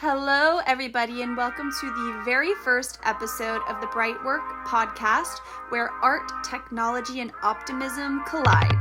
Hello, everybody, and welcome to the very first episode of the Bright Work podcast, where art, technology, and optimism collide.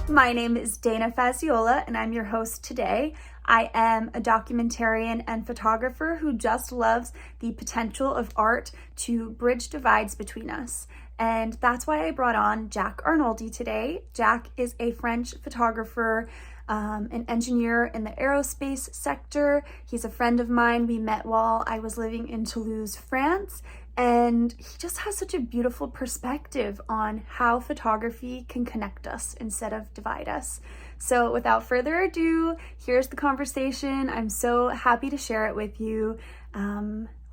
My name is Dana Faziola, and I'm your host today. I am a documentarian and photographer who just loves the potential of art to bridge divides between us. And that's why I brought on Jack Arnoldi today. Jack is a French photographer, an engineer in the aerospace sector. He's a friend of mine. We met while I was living in Toulouse, France. And he just has such a beautiful perspective on how photography can connect us instead of divide us. So without further ado, here's the conversation. I'm so happy to share it with you.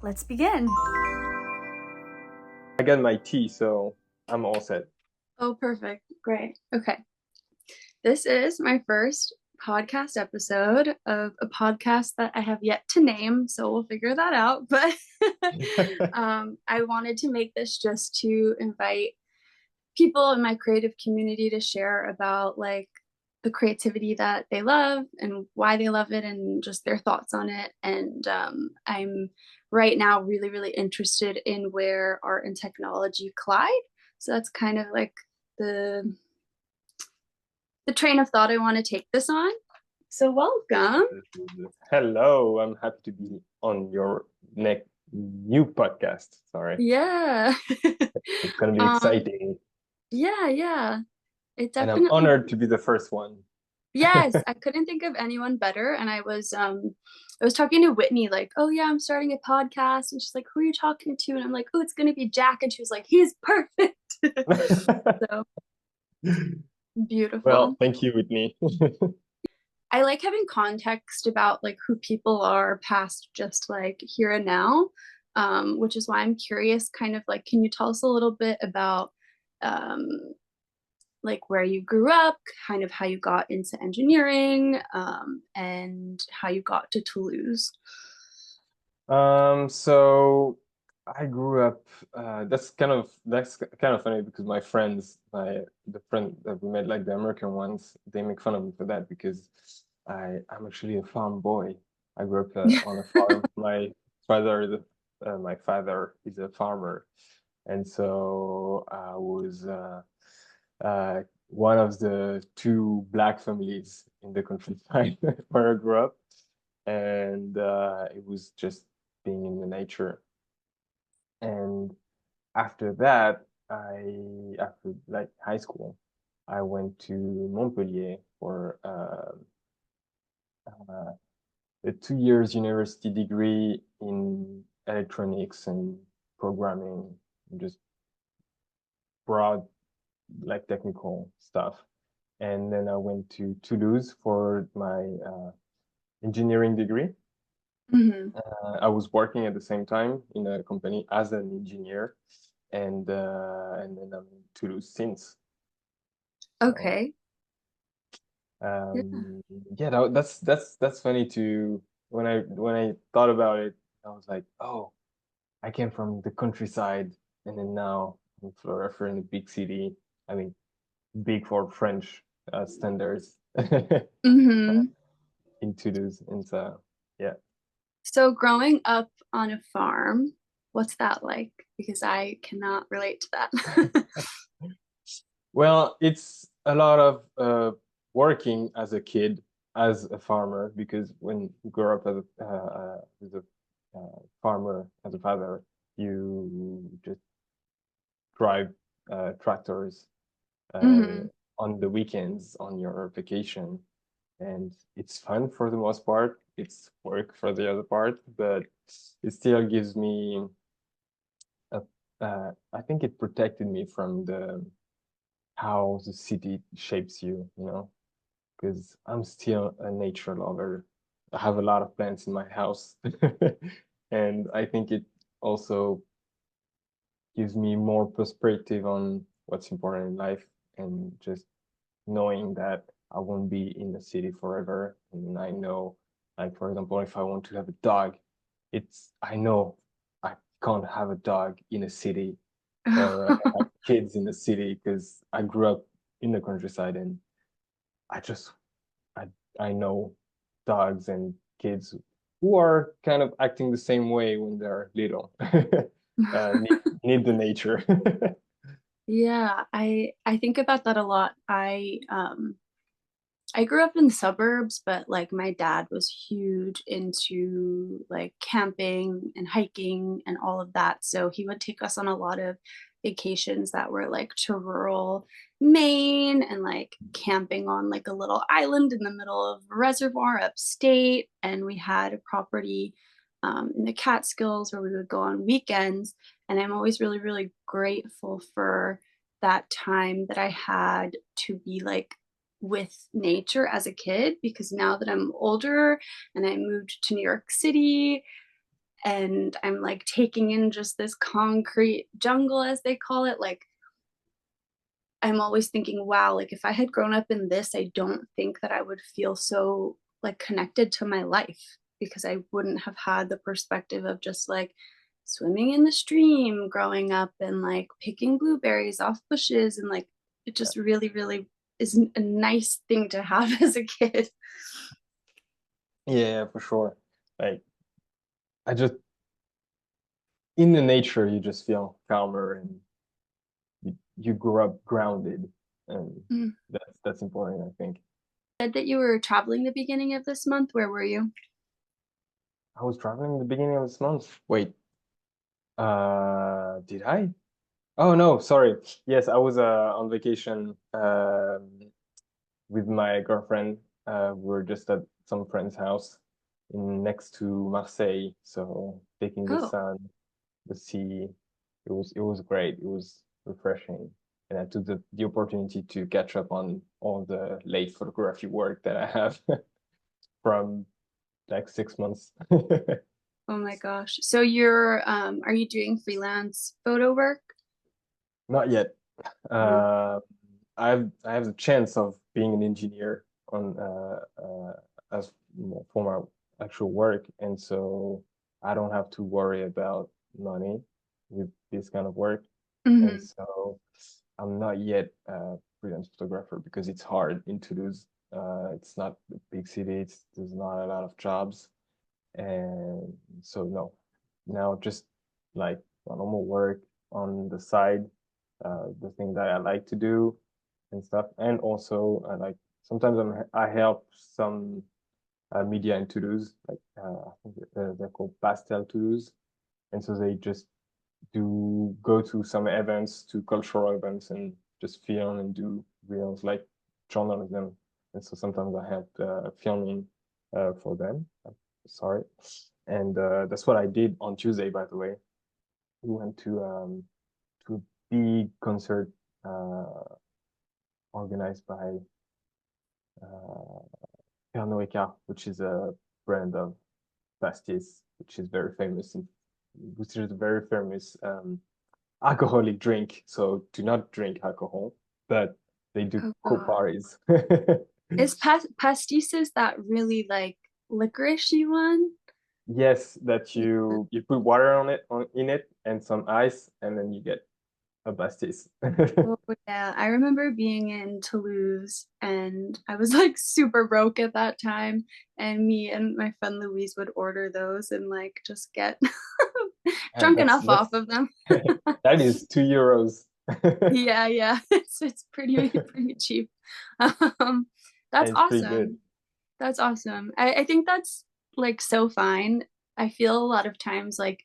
Let's begin. I got my tea, so I'm all set. Oh, perfect. Great. Okay. This is my first podcast episode of a podcast that I have yet to name, so we'll figure that out. But I wanted to make this just to invite people in my creative community to share about like the creativity that they love and why they love it and just their thoughts on it. And I'm right now really, really interested in where art and technology collide. So that's kind of like the train of thought I want to take this on. So welcome. Hello, I'm happy to be on your new podcast. Sorry. Yeah. It's gonna be exciting. Yeah. It definitely. And I'm honored to be the first one. Yes, I couldn't think of anyone better. And I was talking to Whitney, like, oh yeah, I'm starting a podcast. And she's like, who are you talking to? And I'm like, oh, it's gonna be Jack. And she was like, he's perfect. So beautiful. Well, thank you, Whitney. I like having context about like who people are past just like here and now, which is why I'm curious, kind of like, can you tell us a little bit about like where you grew up, kind of how you got into engineering, and how you got to Toulouse? So I grew up. That's kind of funny because my friends, the friend that we met, like the American ones, they make fun of me for that because I'm actually a farm boy. I grew up on a farm. My father is a farmer, and so I was one of the two black families in the countryside where I grew up, and it was just being in the nature. And after that, after like high school, I went to Montpellier for a 2 years university degree in electronics and programming, just broad, like technical stuff. And then I went to Toulouse for my engineering degree. Mm-hmm. I was working at the same time in a company as an engineer, and then I'm in Toulouse since. Okay. Yeah, that's funny too. When I thought about it, I was like, oh, I came from the countryside, and then now I'm in Florida, in a big city. I mean, big for French standards. Mm-hmm. In Toulouse, and so yeah. So growing up on a farm, what's that like? Because I cannot relate to that. Well, it's a lot of working as a kid as a farmer, because when you grow up as a farmer, as a father, you just drive tractors Mm-hmm. on the weekends on your vacation, and it's fun for the most part. It's work for the other part, but it still gives me I think it protected me from the how the city shapes you, because I'm still a nature lover. I have a lot of plants in my house. And I think it also gives me more perspective on what's important in life, and just knowing that I won't be in the city forever. And I know, like, for example, if I want to have a dog, I know I can't have a dog in a city or I have kids in the city because I grew up in the countryside and I just I I know dogs and kids who are kind of acting the same way when they're little. Need the nature. Yeah, I think about that a lot. I grew up in the suburbs, but like my dad was huge into like camping and hiking and all of that. So he would take us on a lot of vacations that were like to rural Maine and like camping on like a little island in the middle of a reservoir upstate. And we had a property in the Catskills where we would go on weekends. And I'm always really, really grateful for that time that I had to be like with nature as a kid, because now that I'm older and I moved to New York City and I'm like taking in just this concrete jungle, as they call it, like I'm always thinking, wow, like if I had grown up in this, I don't think that I would feel so like connected to my life, because I wouldn't have had the perspective of just like swimming in the stream growing up and like picking blueberries off bushes, and like it just really, really is a nice thing to have as a kid. Yeah, for sure. Like I just in the nature you just feel calmer and you grow up grounded and Mm. that's important, I think. Said that you were traveling the beginning of this month. Where were you? I was traveling in the beginning of this month. Wait, did I? Oh no, sorry. Yes, I was on vacation with my girlfriend. We were just at some friend's house in next to Marseille, so taking the Oh, sun, the sea. It was great. It was refreshing, and I took the opportunity to catch up on all the late photography work that I have from like 6 months. oh my gosh. So you're are you doing freelance photo work? Not yet. No. Uh, I have the chance of being an engineer on as for my actual work, and so I don't have to worry about money with this kind of work, and Mm-hmm. so I'm not yet a freelance photographer because it's hard in Toulouse. It's not a big city. There's not a lot of jobs, and so no, now just like normal work on the side, the thing that I like to do and stuff. And also I like sometimes I help some media in Toulouse, like I think they're called Pastel Toulouse, and so they just do go to some events, to cultural events, and just film and do reels like journalism. And so sometimes I help filming for them. Sorry, and that's what I did on Tuesday. By the way, we went to a big concert organized by uh, Pernod, which is a brand of pastis, which is very famous in, which is a very famous alcoholic drink. So do not drink alcohol, but they do Oh cool God. parties. Is pastisses that really like licoricey one? Yes, that Yeah. you put water on it in it and some ice, and then you get a pastis. Oh yeah, I remember being in Toulouse and I was like super broke at that time, and me and my friend Louise would order those and like just get And drunk enough off of them. that is €2. Yeah, yeah, it's pretty cheap. Um, And that's it's pretty good. awesome. That's awesome. I think that's like so fine. I feel a lot of times like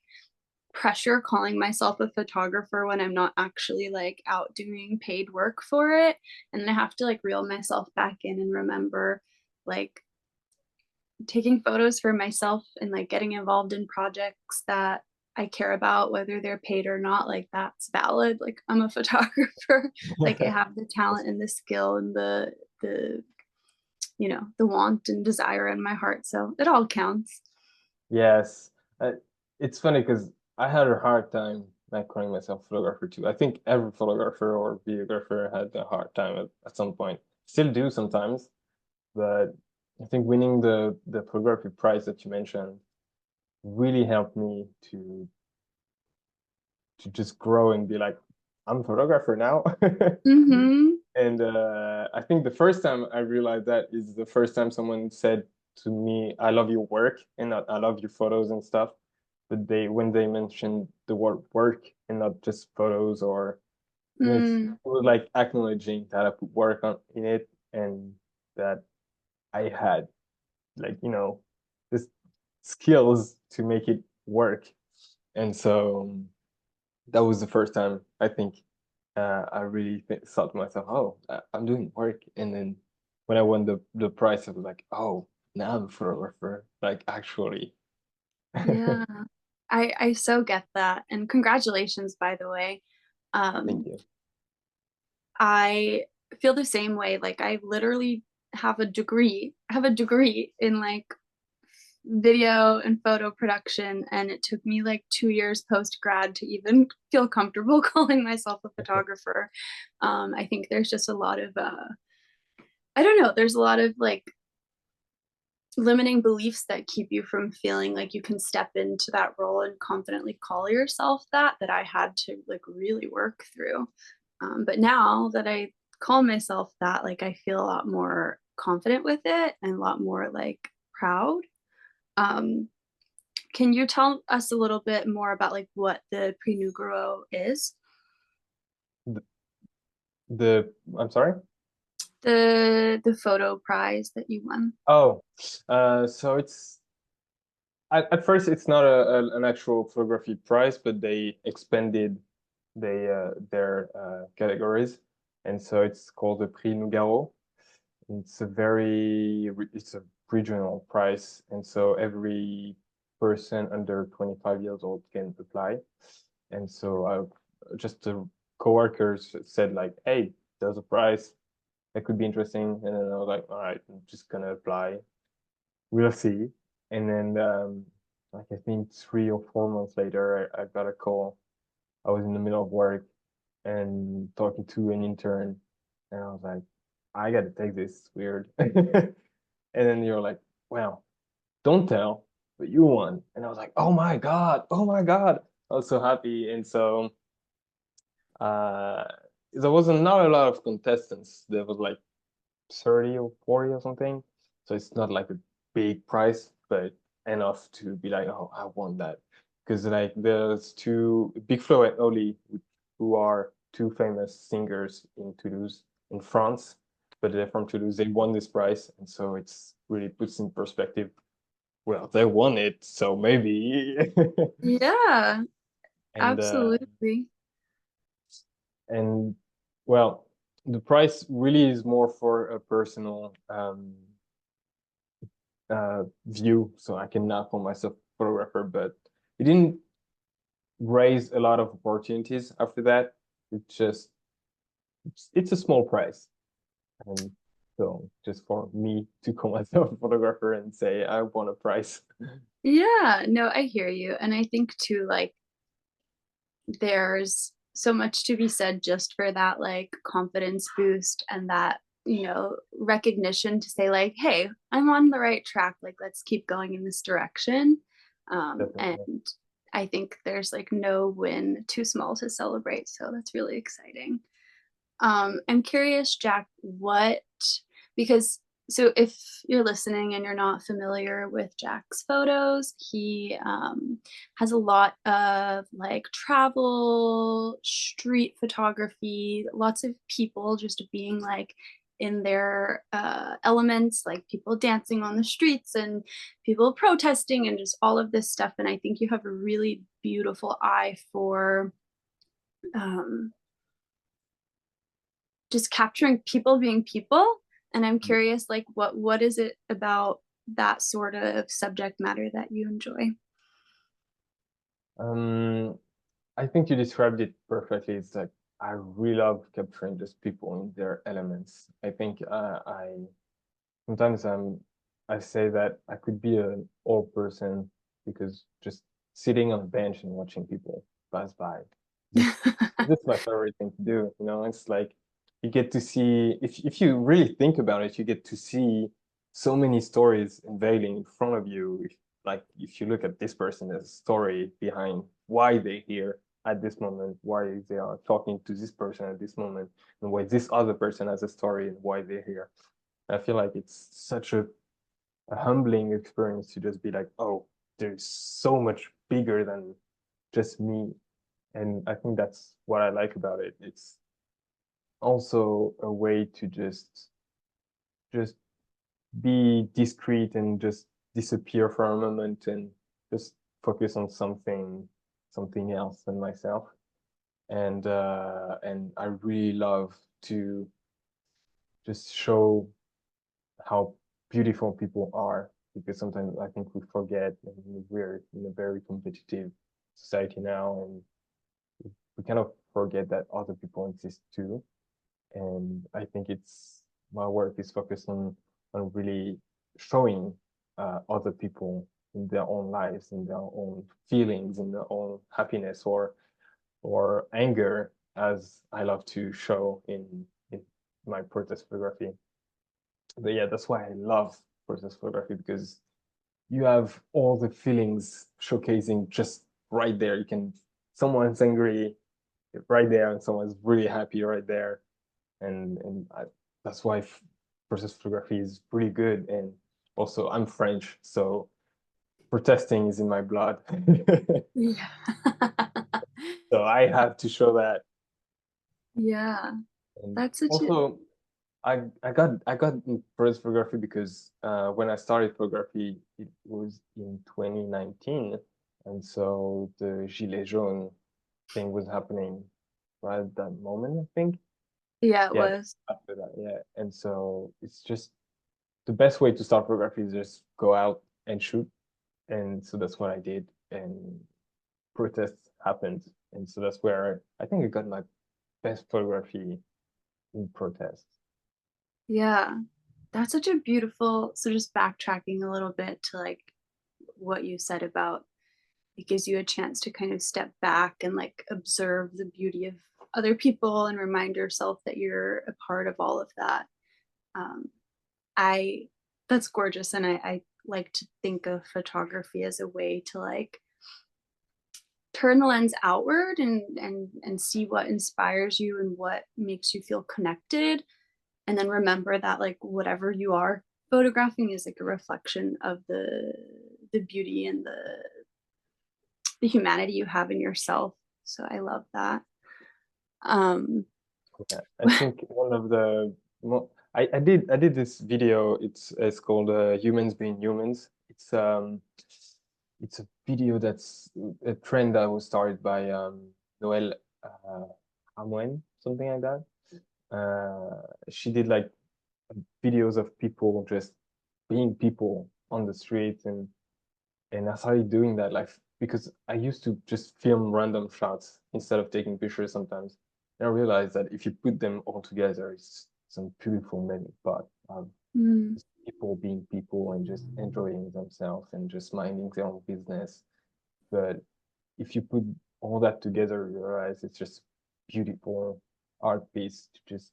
pressure calling myself a photographer when I'm not actually like out doing paid work for it. And then I have to like reel myself back in and remember like taking photos for myself and like getting involved in projects that I care about, whether they're paid or not. Like that's valid. Like I'm a photographer. Like I have the talent and the skill and the the want and desire in my heart. So it all counts. Yes. Uh, it's funny because I had a hard time like calling myself a photographer too. I think every photographer or videographer had a hard time at some point. Still do sometimes, but I think winning the photography prize that you mentioned really helped me to just grow and be like, I'm a photographer now. Mm-hmm. And I think the first time I realized that is the first time someone said to me, I love your work and not I love your photos and stuff. But when they mentioned the word work and not just photos or it Mm. was like acknowledging that I put work in it and that I had like, this skills to make it work. And so that was the first time I think I really thought to myself, oh, I'm doing work. And then when I won the prize, I was like, oh, now I'm a photographer, like actually. Yeah. I so get that. And congratulations, by the way. Thank Um, you. I feel the same way. Like I literally have a degree in like video and photo production, and it took me like 2 years post grad to even feel comfortable calling myself a photographer. I think there's just a lot of I don't know, there's a lot of like limiting beliefs that keep you from feeling like you can step into that role and confidently call yourself that I had to like really work through. But now that I call myself that, like I feel a lot more confident with it and a lot more like proud. um, can you tell us a little bit more about like what the Prix Nougaro is? The, I'm sorry. The photo prize that you won. Oh, so it's at first it's not an actual photography prize, but they expanded their categories, and so it's called the Prix Nougaro. It's a regional prize, and so every person under 25 years old can apply. And so just the coworkers said like, "Hey, there's a prize that could be interesting," and then I was like, "All right, I'm just gonna apply. We'll see." And then like I think 3 or 4 months later, I got a call. I was in the middle of work and talking to an intern, and I was like, I gotta take this. It's weird. And then you're like, well, don't tell, but you won. And I was like, oh my God, oh my God. I was so happy. And so uh there was not a lot of contestants. There was like 30 or 40 or something. So it's not like a big prize, but enough to be like, oh, I won that. Because like there's two Big Flo and Oli, who are two famous singers in Toulouse, in France, but they're from Toulouse. They won this prize, and so it's really puts in perspective. Well, they won it, so maybe. Yeah, and absolutely. and well, the price really is more for a personal view, so I can now call myself a photographer, but it didn't raise a lot of opportunities after that. It's a small price. And so just for me to call myself a photographer and say I won a prize. Yeah, no, I hear you. And I think too, like, there's so much to be said just for that, like, confidence boost and that, recognition to say, like, hey, I'm on the right track. Like, let's keep going in this direction. And Definitely. I think there's like no win too small to celebrate. So that's really exciting. I'm curious, Jack, because so if you're listening and you're not familiar with Jack's photos, he has a lot of like travel, street photography, lots of people just being like in their elements, like people dancing on the streets and people protesting and just all of this stuff. And I think you have a really beautiful eye for um, just capturing people being people. And I'm curious, like, what is it about that sort of subject matter that you enjoy? Um, I think you described it perfectly. It's like I really love capturing just people in their elements. I think I sometimes I say that I could be an old person because just sitting on a bench and watching people pass by, just this is my favorite thing to do. It's like you get to see if you really think about it, you get to see so many stories unveiling in front of you. Like if you look at this person, there's a story behind why they're here. at this moment, why they are talking to this person at this moment, and why this other person has a story and why they're here. I feel like it's such a humbling experience to just be like, oh, there's so much bigger than just me. And I think that's what I like about it. It's also a way to just be discreet and just disappear for a moment and just focus on something else than myself. And I really love to just show how beautiful people are, because sometimes I think we forget, and we're in a very competitive society now, and we kind of forget that other people exist too. And I think it's my work is focused on really showing other people in their own lives, in their own feelings, in their own happiness or anger, as I love to show in my protest photography. But yeah, that's why I love protest photography, because you have all the feelings showcasing just right there. You can, someone's angry right there, and someone's really happy right there, and that's why protest photography is really good. And also, I'm French, so protesting is in my blood. Yeah. So I have to show that. Yeah. And That's such a also, I got in protest photography because when I started photography, it was in 2019, and so the Gilets jaunes thing was happening right at that moment, I think. yeah, it Yeah, was. after that, yeah. And so it's just the best way to start photography is just go out and shoot. And so that's what I did. And protests happened. And so that's where I think I got my best photography in protests. Yeah. That's such a beautiful, so just backtracking a little bit to like what you said about it gives you a chance to kind of step back and like observe the beauty of other people and remind yourself that you're a part of all of that. Um, I that's gorgeous, and I like to think of photography as a way to like turn the lens outward and see what inspires you and what makes you feel connected, and then remember that like whatever you are photographing is like a reflection of the beauty and the humanity you have in yourself. So I love that. um Yeah, I think one of the I did this video. It's called Humans Being Humans. It's a video that's a trend that was started by Noel Hamwen, something like that. She did like videos of people just being people on the street, and I started doing that like because I used to just film random shots instead of taking pictures sometimes. And I realized that if you put them all together, it's some beautiful melting pot of mm, just people being people and just enjoying themselves and just minding their own business. But if you put all that together, you realize it's just beautiful art piece to just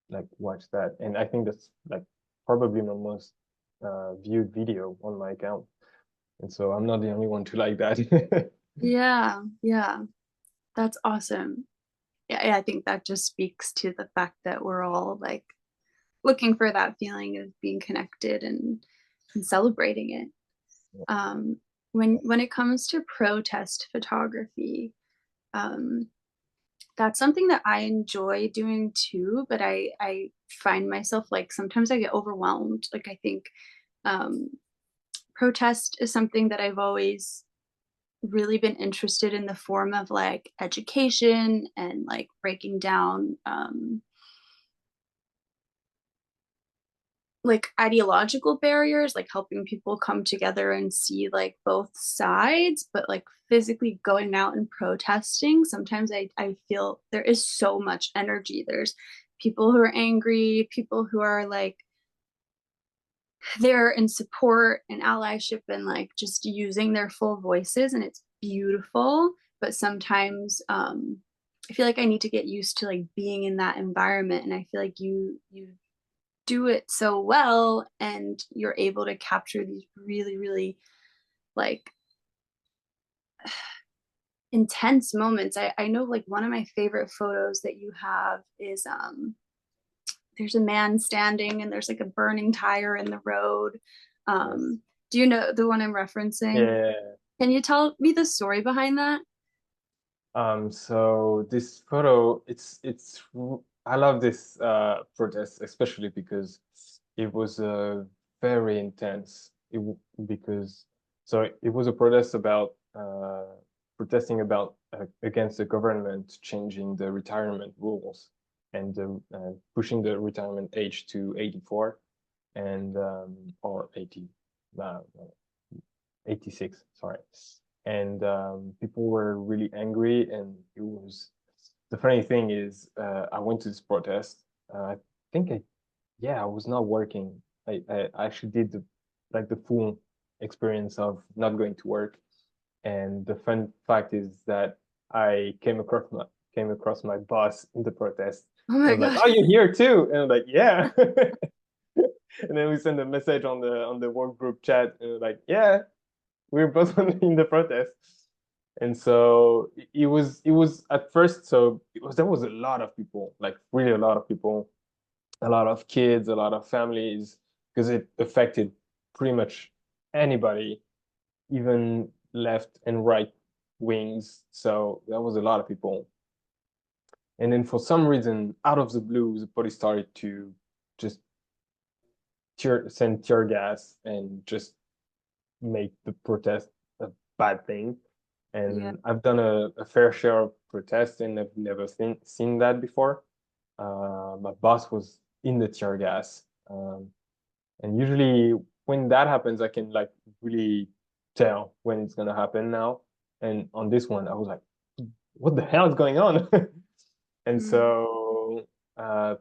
like watch that. And I think that's like probably my most viewed video on my account. And so I'm not the only one to like that. yeah, yeah, that's awesome. Yeah, I think that just speaks to the fact that we're all like looking for that feeling of being connected and celebrating it. um when it comes to protest photography, um that's something that I enjoy doing too, but I find myself like sometimes I get overwhelmed. Like I think um protest is something that I've always really been interested in, the form of like education and like breaking down like ideological barriers, like helping people come together and see like both sides, but like physically going out and protesting, sometimes I feel there is so much energy. There's people who are angry, people who are like there in support and allyship and like just using their full voices, and it's beautiful. But sometimes I feel like I need to get used to like being in that environment, and I feel like you do it so well, and you're able to capture these really like intense moments. I know like one of my favorite photos that you have is there's a man standing and there's like a burning tire in the road. Yes. Do you know the one I'm referencing? Yeah. Can you tell me the story behind that? So this photo, I love this protest, especially because it was very intense. Because so it was a protest about protesting about against the government changing the retirement rules and pushing the retirement age to 84 and or 80, uh, 86, sorry. And people were really angry. And it was the funny thing is, I went to this protest. I think yeah, I was not working. I actually did the full experience of not going to work. And the fun fact is that I came across my boss in the protest. Oh I my was like, gosh. "Oh, you're here too?" And I'm like, "Yeah." And then we sent a message on the work group chat, and like, "Yeah, we're both in the protest." And so it was at first, so there was a lot of people, like really a lot of people, a lot of kids, a lot of families, because it affected pretty much anybody, even left and right wings. So that was a lot of people. And then for some reason, out of the blue, the police started to just send tear gas and just make the protest a bad thing. Yeah. And I've done a fair share of protests, and I've never seen that before. My boss was in the tear gas, and usually when that happens, I can like really tell when it's gonna happen now. And on this one, I was like, "What the hell is going on?" And Mm. so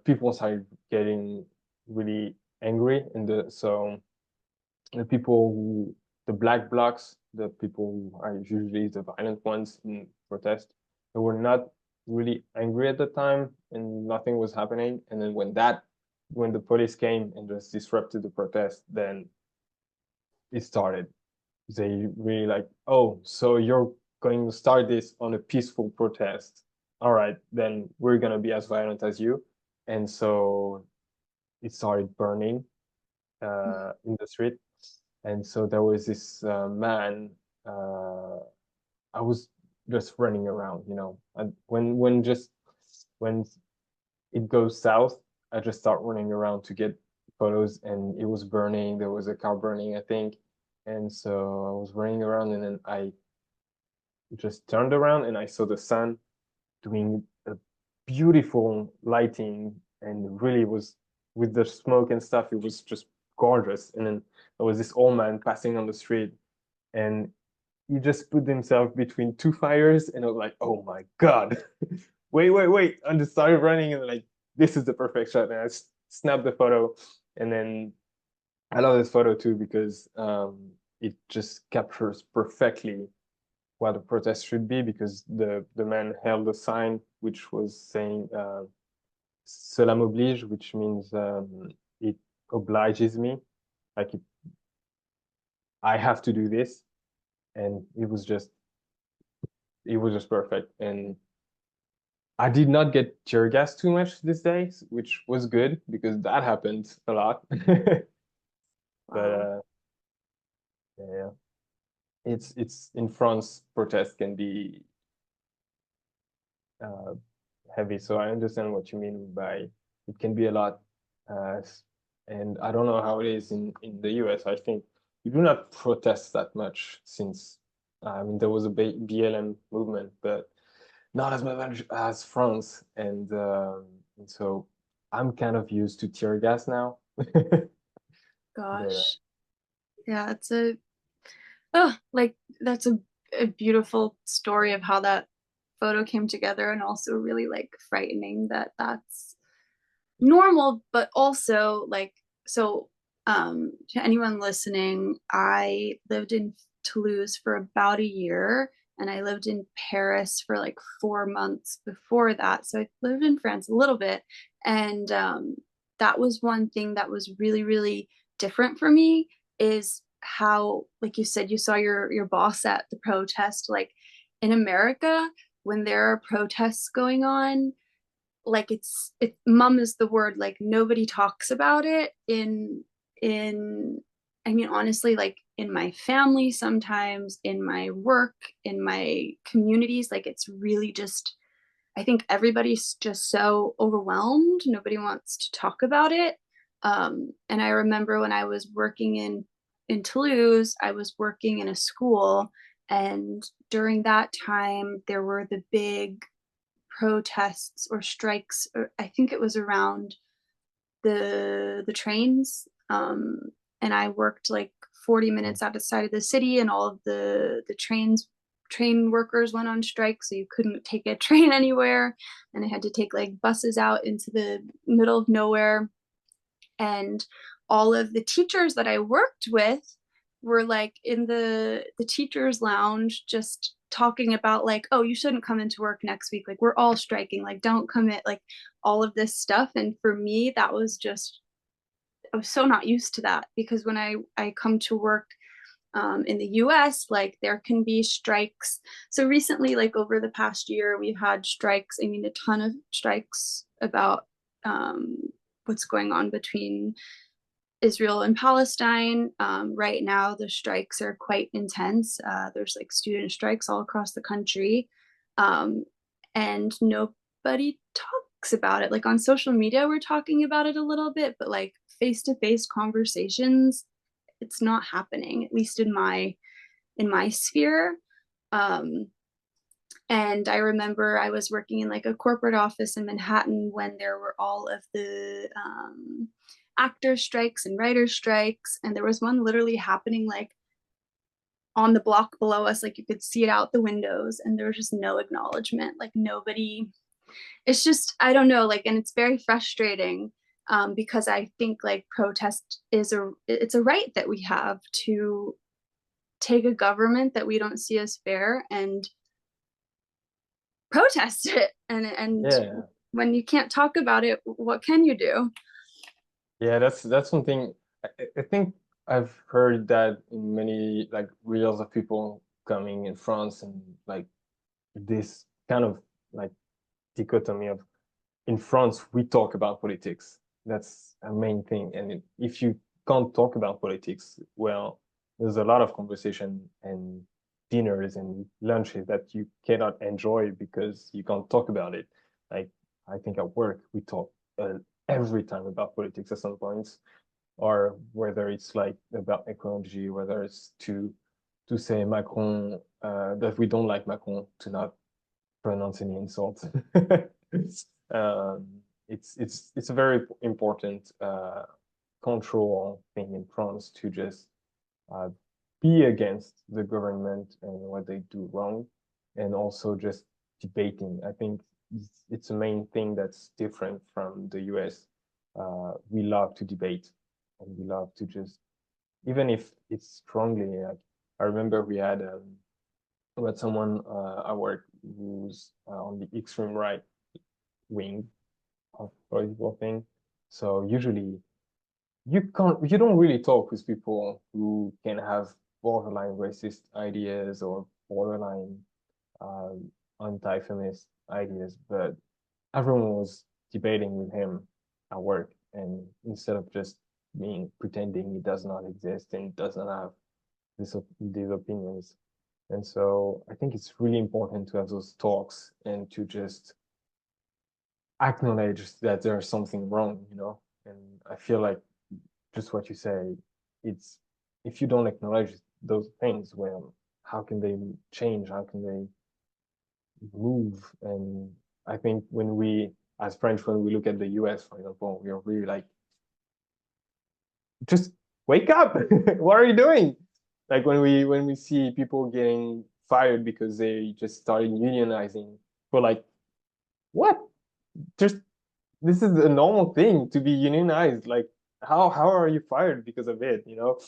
people started getting really angry, and the people who the black blocs, the people who are usually the violent ones in protest, they were not really angry at the time, and nothing was happening. And then when the police came and just disrupted the protest, then it started. They really like, "Oh, so you're going to start this on a peaceful protest? All right, then we're gonna be as violent as you." And so it started burning in the street. And so there was this man. Uh, I was just running around, and when it goes south, I just start running around to get photos. And it was burning. There was a car burning, I think. And so I was running around, and then I just turned around and I saw the sun doing a beautiful lighting, and really was with the smoke and stuff. It was just gorgeous. And then there was this old man passing on the street, and he just put himself between two fires, and I was like, "Oh my god." Wait. I just started running, and like, this is the perfect shot. And I snapped the photo. And then I love this photo too, because it just captures perfectly what a protest should be, because the man held a sign which was saying "Cela m'oblige," which means it obliges me, like I have to do this. And it was just perfect. And I did not get tear gas too much this day, which was good because that happened a lot. But Wow. yeah, it's in France, protests can be uh, heavy. So I understand what you mean by it can be a lot. Uh, and I don't know how it is in the US. I think you do not protest that much since, I mean, there was a BLM movement, but not as much as France. And so I'm kind of used to tear gas now. But Gosh. Yeah, it's a oh, like that's a beautiful story of how that photo came together, and also really like frightening that that's normal, but also like so to anyone listening, I lived in Toulouse for about a year, and I lived in Paris for like 4 months before that. So I lived in France a little bit, and that was one thing that was really really different for me, is how, like you said, you saw your boss at the protest, like in America, when there are protests going on, like mum is the word, like nobody talks about it I mean, honestly, like in my family, sometimes in my work, in my communities, like it's really just, I think everybody's just so overwhelmed. Nobody wants to talk about it. And I remember when I was working in Toulouse, I was working in a school, and during that time, there were the big protests or strikes. Or I think it was around the trains. And I worked like 40 minutes outside of the city, and all of the train workers went on strike, so you couldn't take a train anywhere, and I had to take like buses out into the middle of nowhere. And all of the teachers that I worked with were like in the teachers lounge, just talking about like, oh, you shouldn't come into work next week, like we're all striking, like don't commit, like all of this stuff. And for me, that was just, I was so not used to that, because when I come to work in the US, like there can be strikes. So recently, like over the past year, we've had strikes. I mean, a ton of strikes about what's going on between Israel and Palestine. Right now, the strikes are quite intense. There's like student strikes all across the country. And nobody talks about it. Like on social media, we're talking about it a little bit, but like face-to-face conversations, it's not happening, at least in my sphere. And I remember I was working in like a corporate office in Manhattan when there were all of the actor strikes and writer strikes, and there was one literally happening like on the block below us, like you could see it out the windows, and there was just no acknowledgement, like nobody. It's just, I don't know, like, and it's very frustrating, because I think like protest it's a right that we have to take a government that we don't see as fair and protest it. And Yeah. when you can't talk about it, what can you do? Yeah, that's something I think I've heard that in many like reels of people coming in France, and like this kind of like dichotomy of, in France we talk about politics. That's a main thing. And if you can't talk about politics, well, there's a lot of conversation and dinners and lunches that you cannot enjoy because you can't talk about it. Like I think at work we talk every time about politics at some points, or whether it's like about ecology, whether it's to say Macron, that we don't like Macron, to not pronounce any insults. It's a very important control thing in France, to just uh, be against the government and what they do wrong, and also just debating. I think it's a main thing that's different from the US. We love to debate, and we love to just, even if it's strongly, like, I remember we had someone at work who's on the extreme right wing of political thing. So usually you don't really talk with people who can have borderline racist ideas or borderline anti-feminist ideas, but everyone was debating with him at work, and instead of just being pretending he does not exist and doesn't have these opinions. And so I think it's really important to have those talks and to just acknowledge that there's something wrong, you know? And I feel like just what you say, it's, if you don't acknowledge those things, well, how can they change? How can they move? And I think when we, as French, when we look at the US, for example, we are really like, just wake up. What are you doing? Like when we see people getting fired because they just started unionizing, we're like, what? Just, this is a normal thing to be unionized. Like, how are you fired because of it, you know?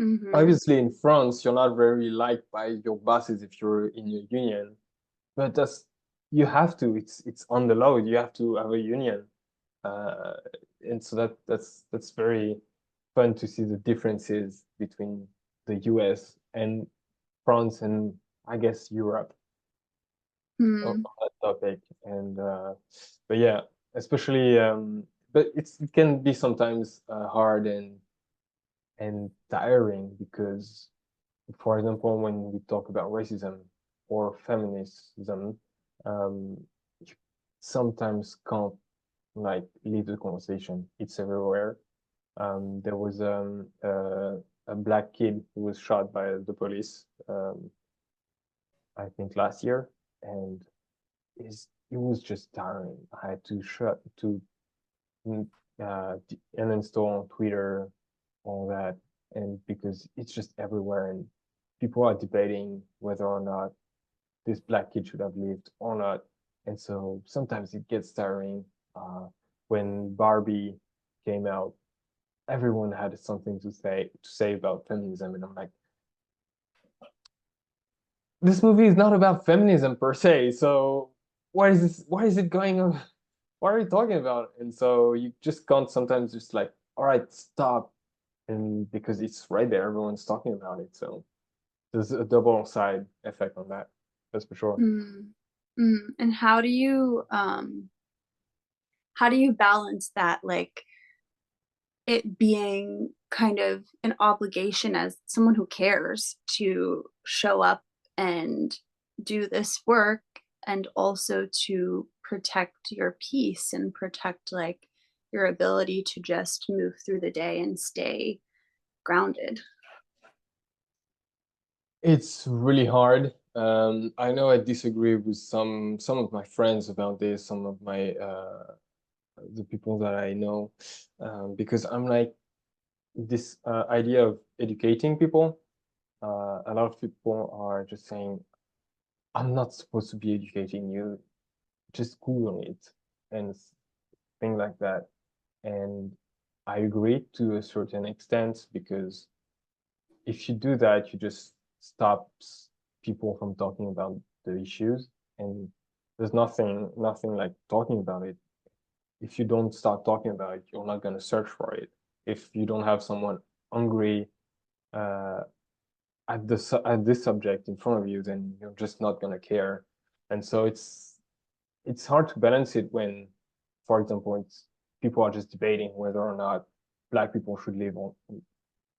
Mm-hmm. Obviously in France you're not very liked by your bosses if you're in a union, but that's, you have to, it's on the law, you have to have a union. uh and so that's very fun to see the differences between the US and France, and I guess Europe. on Hmm. that topic. And but yeah, especially but it can be sometimes hard and tiring because, for example, when we talk about racism or feminism, you sometimes can't like leave the conversation. It's everywhere. There was a black kid who was shot by the police, I think last year, and it was just tiring. I had to shut to uninstall on Twitter, all that, and because it's just everywhere, and people are debating whether or not this black kid should have lived or not, and so sometimes it gets tiring. When Barbie came out, everyone had something to say about feminism, and I'm like, this movie is not about feminism per se, so what is this? Why is it going on? What are you talking about? And so you just can't sometimes just like, all right, stop, and because it's right there, everyone's talking about it. So there's a double side effect on that. That's for sure. Mm. Mm. And how do you balance that, like it being kind of an obligation as someone who cares to show up and do this work, and also to protect your peace and protect like your ability to just move through the day and stay grounded? It's really hard. I know I disagree with some of my friends about this, some of my the people that I know, because I'm like this idea of educating people. A lot of people are just saying, I'm not supposed to be educating you, just Google it and things like that. And I agree to a certain extent because if you do that, you just stops people from talking about the issues, and there's nothing like talking about it. If you don't start talking about it, you're not going to search for it. If you don't have someone hungry uh, at this subject in front of you, then you're just not going to care. And so it's hard to balance it when, for example, it's people are just debating whether or not black people should live on,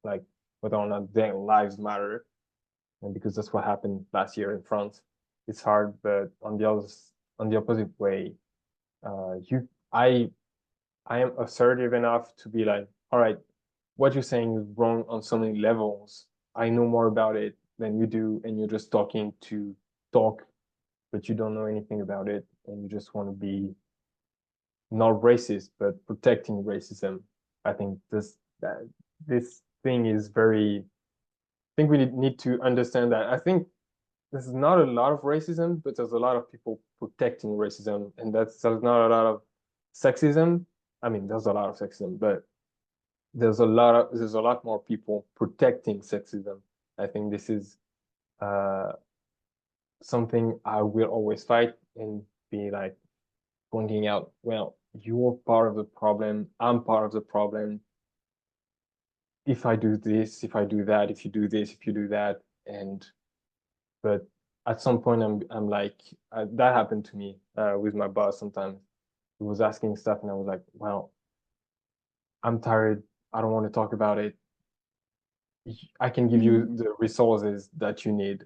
like whether or not their lives matter, and because that's what happened last year in France. It's hard, but on the opposite way, you I am assertive enough to be like, all right, what you're saying is wrong on so many levels. I know more about it than you do, and you're just talking to talk, but you don't know anything about it, and you just want to be not racist, but protecting racism. I think this thing is very. I think we need to understand that. I think there's not a lot of racism, but there's a lot of people protecting racism, and there's not a lot of sexism. I mean, there's a lot of sexism, but there's a lot more people protecting sexism. I think this is uh, something I will always fight and be like pointing out. Well, you're part of the problem. I'm part of the problem. If I do this, if I do that, if you do this, if you do that, and but at some point I'm like that happened to me with my boss sometimes. He was asking stuff and I was like, well, I'm tired. I don't want to talk about it. I can give you Mm. the resources that you need,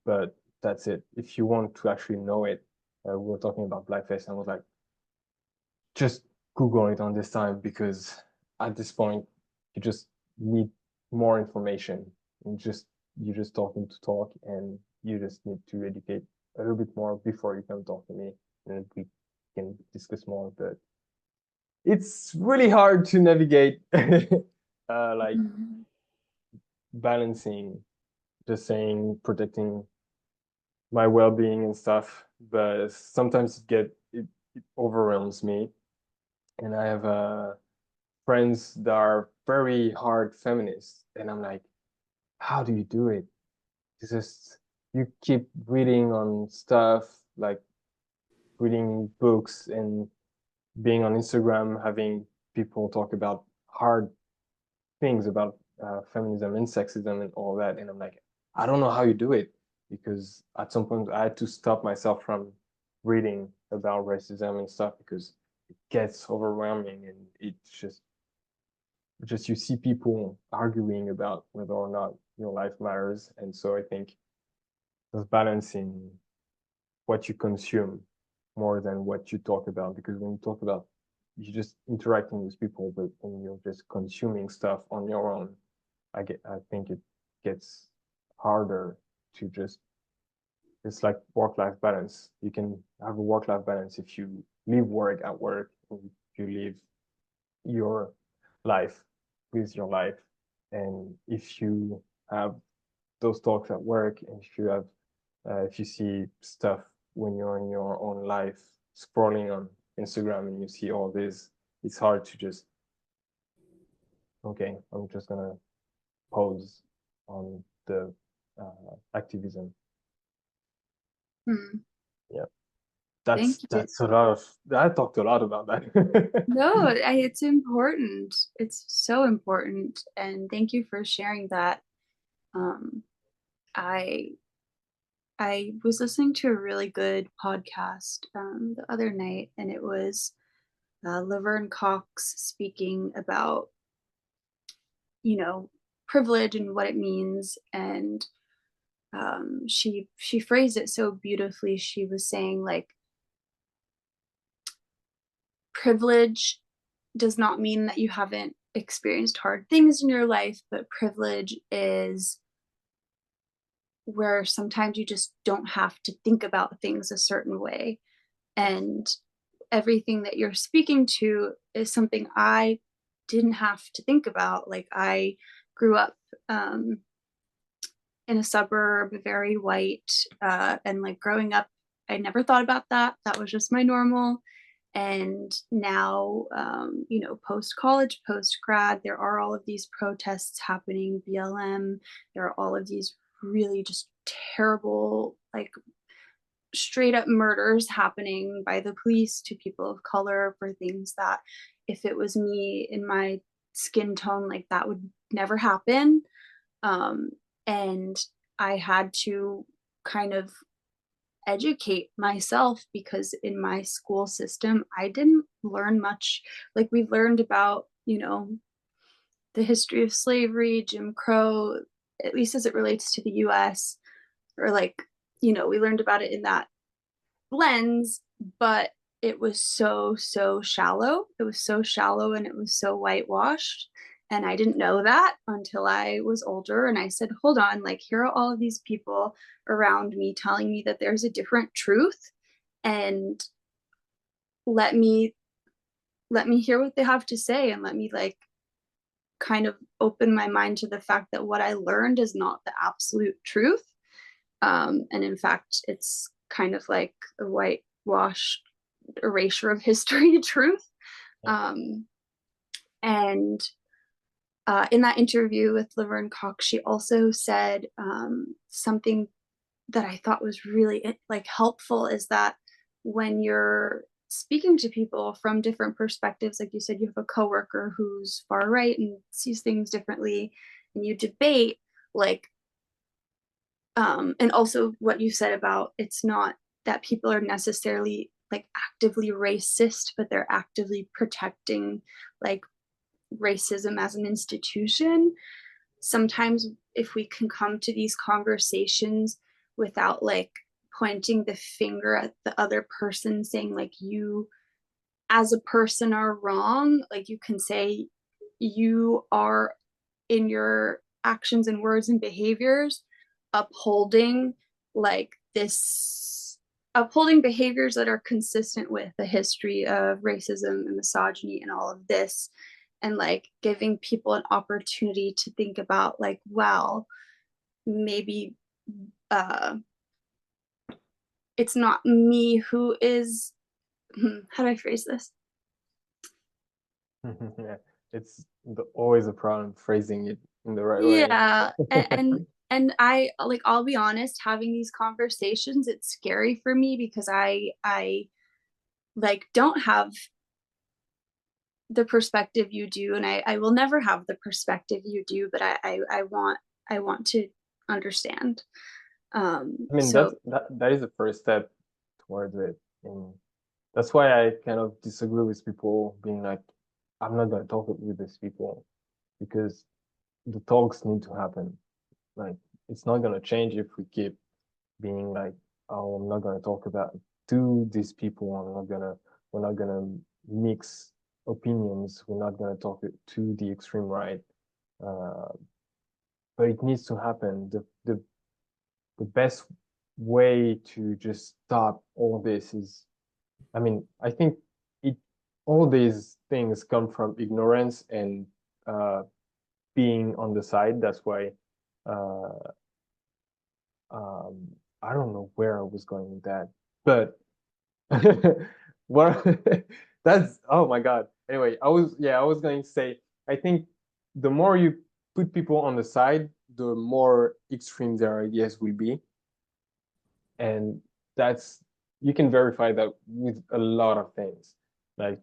but that's it. If you want to actually know it, we were talking about blackface, and I was like, just Google it on this time because at this point you just need more information. And you're just talking to talk, and you just need to educate a little bit more before you come talk to me, and we can discuss more. But it's really hard to navigate, like Mm. balancing, just saying protecting my well-being and stuff, but sometimes it overwhelms me, and I have friends that are very hard feminists, and I'm like, how do you do it? It's just you keep reading on stuff, like reading books and being on Instagram, having people talk about hard things about feminism and sexism and all that, and I'm like, I don't know how you do it. because at some point I had to stop myself from reading about racism and stuff because it gets overwhelming, and it's just you see people arguing about whether or not your life matters. And so I think there's balancing what you consume more than what you talk about, because when you talk about, you're just interacting with people, but when you're just consuming stuff on your own, I think it gets harder to just, it's like work-life balance. You can have a work-life balance if you leave work at work, and you leave your life with your life. And if you have those talks at work, and if you see stuff when you're in your own life, scrolling on Instagram, and you see all this, it's hard to just, okay, I'm just gonna pause on the activism. Yeah, Thank you. that's a lot of. I talked a lot about that. No, it's important. It's so important, and thank you for sharing that. I I was listening to a really good podcast the other night, and it was Laverne Cox speaking about, privilege and what it means, and she phrased it so beautifully. She was saying, like, privilege does not mean that you haven't experienced hard things in your life, but privilege is where sometimes you just don't have to think about things a certain way. And everything that you're speaking to is something I didn't have to think about. Like, I grew up in a suburb, very white, and like growing up, I never thought about that. That was just my normal. And now, post college, post grad, there are all of these protests happening, BLM. There are all of these really just terrible, like, straight up murders happening by the police to people of color for things that, if it was me in my skin tone, like, that would never happen. And I had to kind of educate myself, because in my school system, I didn't learn much. Like, we learned about, the history of slavery, Jim Crow, at least as it relates to the US, or like, we learned about it in that lens, but it was so shallow. It was so shallow, and it was so whitewashed. And I didn't know that until I was older. And I said, hold on, like, here are all of these people around me telling me that there's a different truth. And let me hear what they have to say, and let me, like, kind of open my mind to the fact that what I learned is not the absolute truth. And in fact, it's kind of like a whitewashed erasure of history truth. And in that interview with Laverne Cox, she also said something that I thought was really, like, helpful, is that when you're speaking to people from different perspectives, like you said, you have a coworker who's far right and sees things differently, and you debate, like, and also what you said about, it's not that people are necessarily, like, actively racist, but they're actively protecting, like, racism as an institution. Sometimes if we can come to these conversations without, like, pointing the finger at the other person, saying, like, you as a person are wrong, like, you can say, you are, in your actions and words and behaviors, upholding, like, upholding behaviors that are consistent with the history of racism and misogyny and all of this, and, like, giving people an opportunity to think about, like, well, maybe it's not me who is, how do I phrase this? Yeah, it's always a problem phrasing it in the right way. Yeah. And I, like, I'll be honest, having these conversations, it's scary for me, because I like, don't have the perspective you do, and I will never have the perspective you do, but I want to understand. I mean, So that is the first step towards it. And that's why I kind of disagree with people being like, I'm not gonna talk with these people, because the talks need to happen. Like, it's not gonna change if we keep being like, oh, I'm not gonna talk about to these people. We're not gonna mix opinions. We're not gonna talk it to the extreme right. Uh, but it needs to happen. The best way to just stop all this is, I mean, I think it all these things come from ignorance and uh, being on the side. That's why uh, um, I don't know where I was going with that, but what that's, oh my God. Anyway, I was going to say, I think the more you put people on the side, the more extreme their ideas will be. And that's, you can verify that with a lot of things. Like,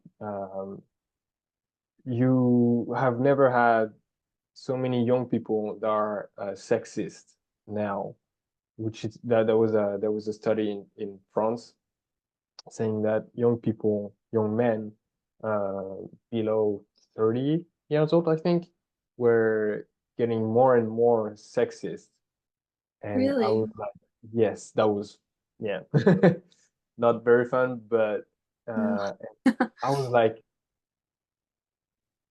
you have never had so many young people that are sexist now, which is that there was a study in France saying that young people, young men uh, below 30 years old, I think, were getting more and more sexist. And I really, was like, yes, that was, yeah, not very fun, but uh, I was like,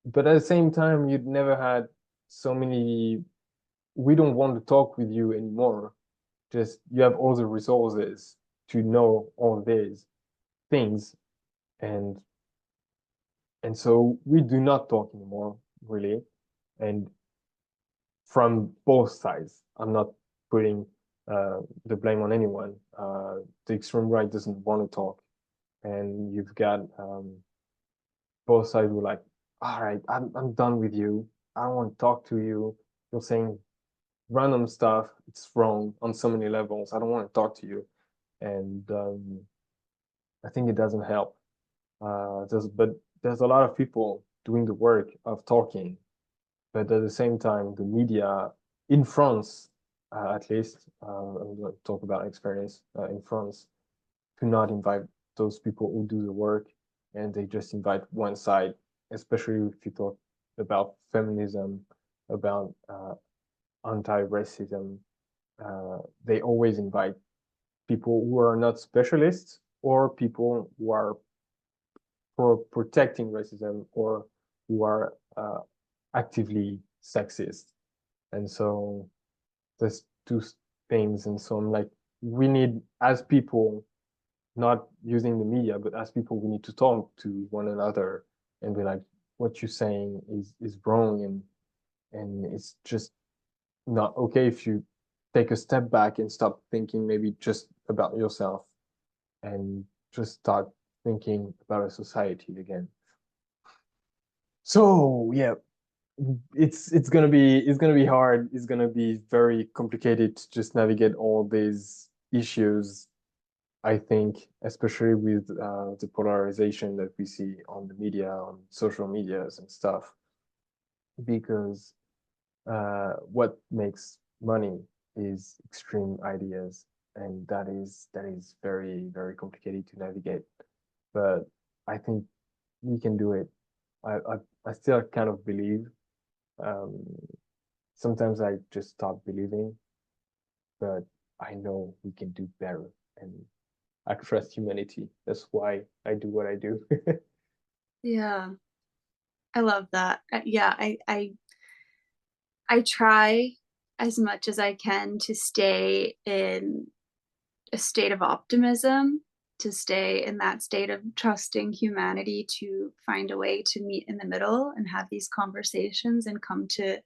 but at the same time, you'd never had so many, we don't want to talk with you anymore. Just you have all the resources to know all these things. And so we do not talk anymore, really. And from both sides, I'm not putting the blame on anyone. The extreme right doesn't want to talk. And you've got both sides were like, all right, I'm done with you. I don't want to talk to you. You're saying random stuff. It's wrong on so many levels. I don't want to talk to you. And I think it doesn't help. But there's a lot of people doing the work of talking, but at the same time, the media in France, at least, I'm going to talk about experience in France, do not invite those people who do the work, and they just invite one side, especially if you talk about feminism, about anti-racism. They always invite people who are not specialists or people who are for protecting racism or who are actively sexist. And so there's two things. And so I'm like, we need, as people, not using the media, but as people, we need to talk to one another and be like, what you're saying is wrong, and it's just not okay if you take a step back and stop thinking maybe just about yourself and just start thinking about a society again. So yeah, it's gonna be hard. It's gonna be very complicated to just navigate all these issues. I think, especially with the polarization that we see on the media, on social medias and stuff, because what makes money is extreme ideas, and that is very very complicated to navigate. But I think we can do it. I still kind of believe. Um, Sometimes I just stop believing, but I know we can do better, and I trust humanity. That's why I do what I do. yeah, I love that. Yeah, I try as much as I can to stay in a state of optimism, to stay in that state of trusting humanity to find a way to meet in the middle and have these conversations and come to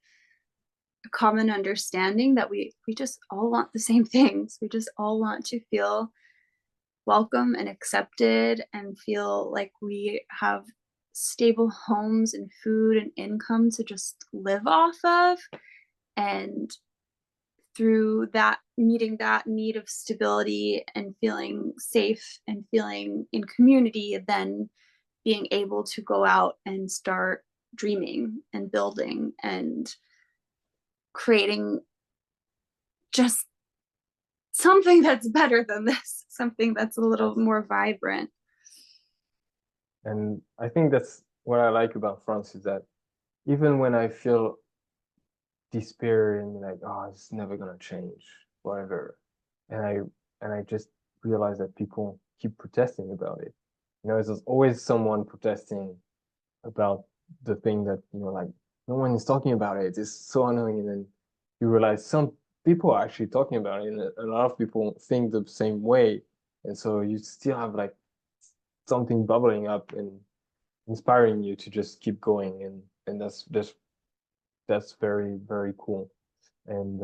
a common understanding that we just all want the same things. We just all want to feel welcome and accepted and feel like we have stable homes and food and income to just live off of. And through that, meeting that need of stability and feeling safe and feeling in community, then being able to go out and start dreaming and building and creating just something that's better than this, something that's a little more vibrant. And I think that's what I like about France, is that even when I feel despair and like, oh, it's never gonna change, whatever, and I just realize that people keep protesting about it. There's always someone protesting about the thing that, like, no one is talking about it. It's so annoying. And then you realize some people are actually talking about it, and a lot of people think the same way. And so you still have like something bubbling up and inspiring you to just keep going. And that's very, very cool. And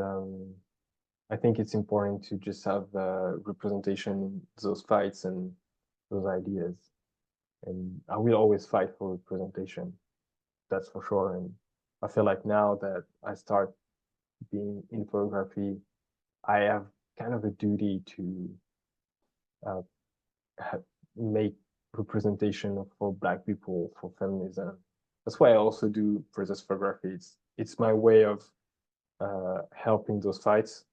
I think it's important to just have representation in those fights and those ideas. And I will always fight for representation. That's for sure. And I feel like now that I start being in photography, I have kind of a duty to uh, make representation for Black people, for feminism. That's why I also do protest photography. It's my way of helping those fights.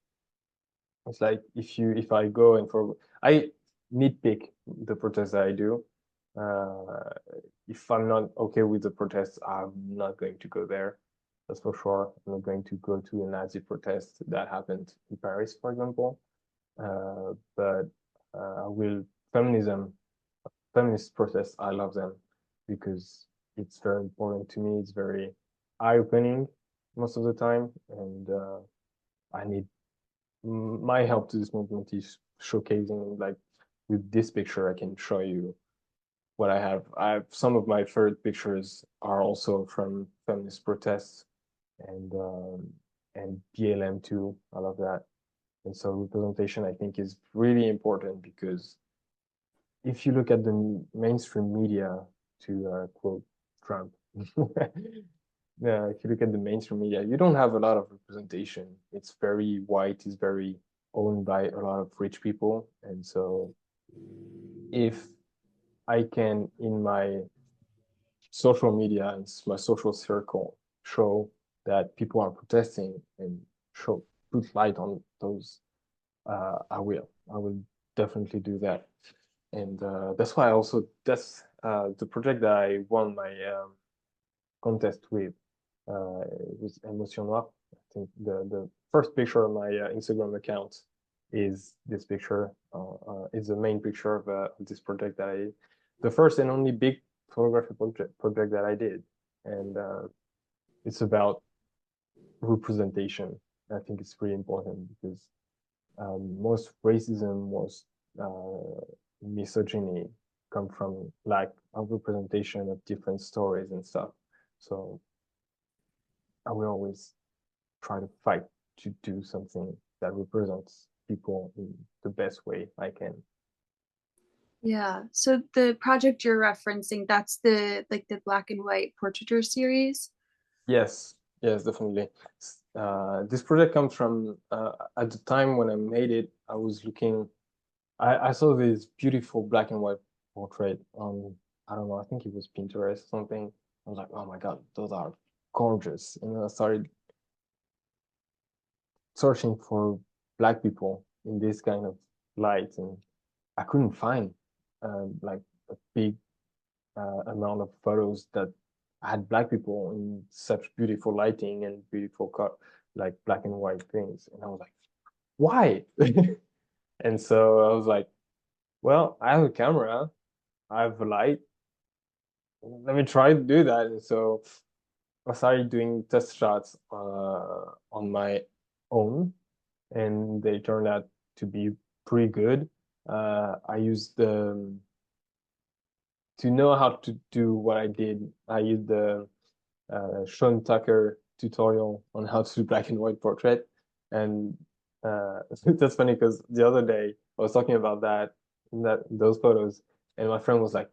It's like if I go and I nitpick the protests that I do. Uh, if I'm not okay with the protest, I'm not going to go there. That's for sure. I'm not going to go to a Nazi protest that happened in Paris, for example. But I will feminist protests. I love them because it's very important to me. It's very eye-opening most of the time, and I need my help to this movement is showcasing, like, with this picture I can show you what I have. Some of my favorite pictures are also from feminist protests and BLM too. I love that. And so representation, I think, is really important because if you look at the mainstream media, to quote Trump, if you look at the mainstream media, you don't have a lot of representation. It's very white, it's very owned by a lot of rich people. And so if I can, in my social media and my social circle, show that people are protesting and put light on those, I will definitely do that. And that's why that's the project that I won my contest with. It was Emotion Noire. I think the first picture on my Instagram account is this picture. It's the main picture of this project the first and only big photography project that I did. And it's about representation. I think it's pretty important because most racism, most misogyny come from lack of representation of different stories and stuff. So I will always try to fight to do something that represents people in the best way I can. Yeah. So the project you're referencing, that's the black and white portraiture series? Yes, definitely. This project comes from at the time when I made it, I was looking, I saw this beautiful black and white portrait on, I don't know, I think it was Pinterest or something. I was like, oh my God, those are gorgeous. And I started searching for Black people in this kind of light, and I couldn't find like a big amount of photos that had Black people in such beautiful lighting and beautiful like black and white things. And I was like, why? And so I was like, well, I have a camera, I have a light, let me try to do that. And so I started doing test shots on my own, and they turned out to be pretty good. I used to know how to do what I did, I used the Sean Tucker tutorial on how to do black and white portrait. And that's funny because the other day I was talking about those photos, and my friend was like,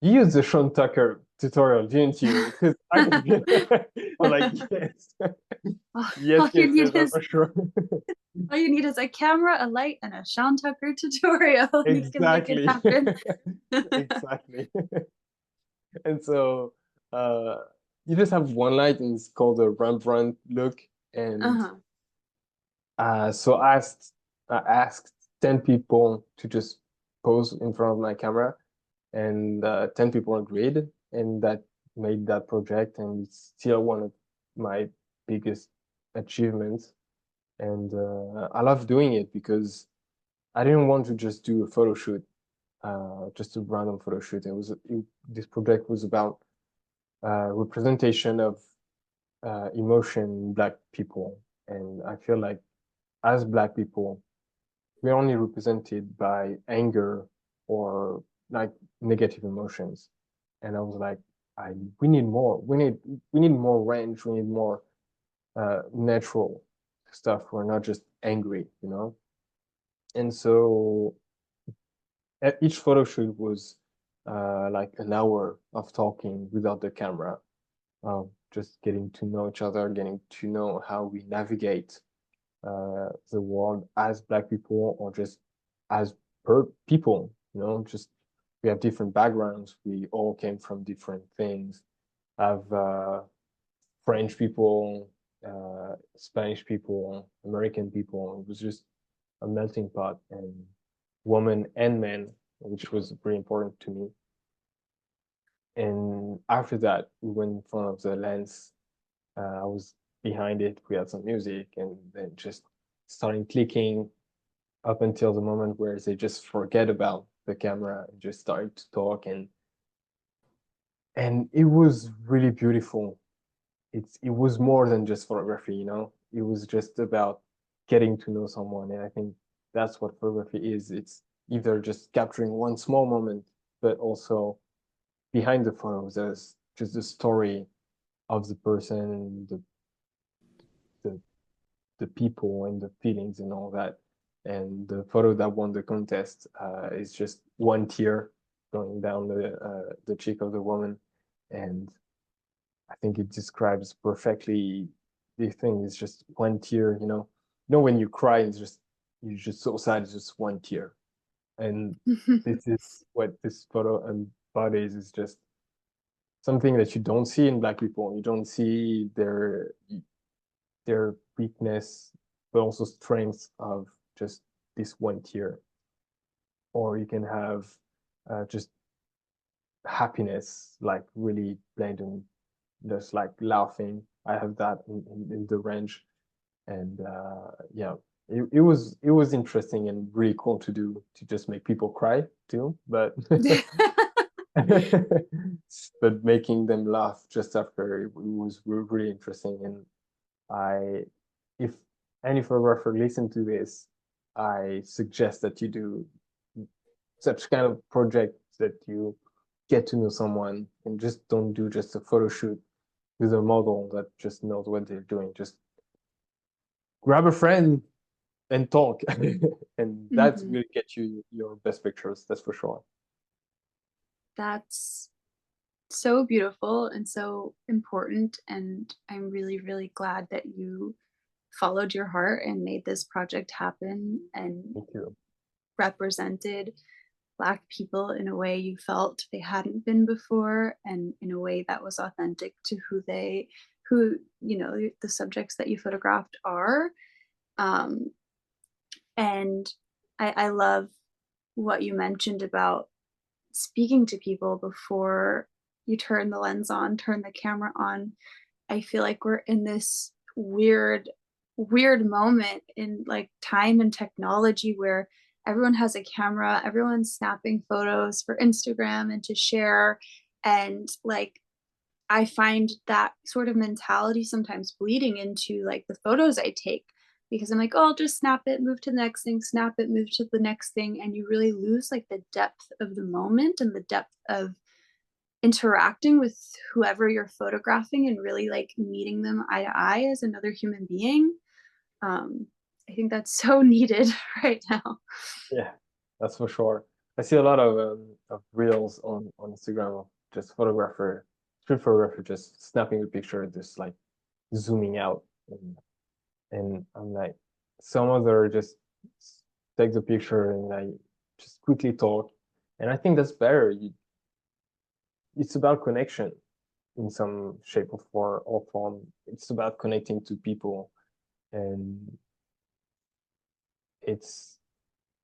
you used the Sean Tucker tutorial, didn't you? Because I was like, yes. Yes, for sure. All you need is a camera, a light, and a Sean Tucker tutorial. Exactly. You can make it happen. Exactly. And so you just have one light, and it's called a Rembrandt look. And so I asked I asked 10 people to just pose in front of my camera, and 10 people agreed, and that made that project, and it's still one of my biggest achievements. And I love doing it because I didn't want to just do a photo shoot, just a random photo shoot. This project was about representation of emotion in Black people, and I feel like as Black people, we're only represented by anger or like negative emotions. And I was like, we need more. We need more range. We need more natural stuff. We're not just angry, you know. And so each photo shoot was like an hour of talking without the camera, just getting to know each other, getting to know how we navigate the world as Black people, or just as people, you know, just we have different backgrounds. We all came from different things. Have French people, Spanish people, American people. It was just a melting pot, and women and men, which was very important to me. And after that, we went in front of the lens. I was behind it. We had some music, and then just starting clicking up until the moment where they just forget about the camera and just start to talk. And it was really beautiful. It was more than just photography, you know. It was just about getting to know someone, and I think that's what photography is. It's either just capturing one small moment, but also behind the photos, there's just the story of the person, the the people and the feelings and all that. And the photo that won the contest is just one tear going down the cheek of the woman, and I think it describes perfectly the thing. It's just one tear, you know. You know, when you cry, it's just you're just so sad. It's just one tear, and this is what this photo embodies. Is just something that you don't see in Black people. You don't see their weakness, but also strength of just this one tear. Or you can have just happiness, like really blatant, just like laughing. I have that in the range, and yeah, it was interesting and really cool to do, to just make people cry too, but but making them laugh just after, it was really interesting. And I, if any photographer listen to this, I suggest that you do such kind of project, that you get to know someone and just don't do just a photo shoot with a model that just knows what they're doing. Just grab a friend and talk, and that Mhm. will get you your best pictures. That's for sure. That's so beautiful and so important. And I'm really, really glad that you followed your heart and made this project happen and Thank you. represented Black people in a way you felt they hadn't been before, and in a way that was authentic to who, you know, the subjects that you photographed are. Um, and I love what you mentioned about speaking to people before you turn the lens on, turn the camera on. I feel like we're in this weird moment in like time and technology where everyone has a camera, everyone's snapping photos for Instagram and to share. And like I find that sort of mentality sometimes bleeding into like the photos I take, because I'm like, oh, I'll just snap it, move to the next thing, snap it, move to the next thing. And you really lose like the depth of the moment and the depth of interacting with whoever you're photographing and really like meeting them eye to eye as another human being. Um, I think that's so needed right now. Yeah, that's for sure. I see a lot of reels on Instagram of just street photographer, just snapping a picture, just like zooming out, and I'm like, some other just take the picture and like just quickly talk, and I think that's better. It's about connection in some shape or form. It's about connecting to people, and it's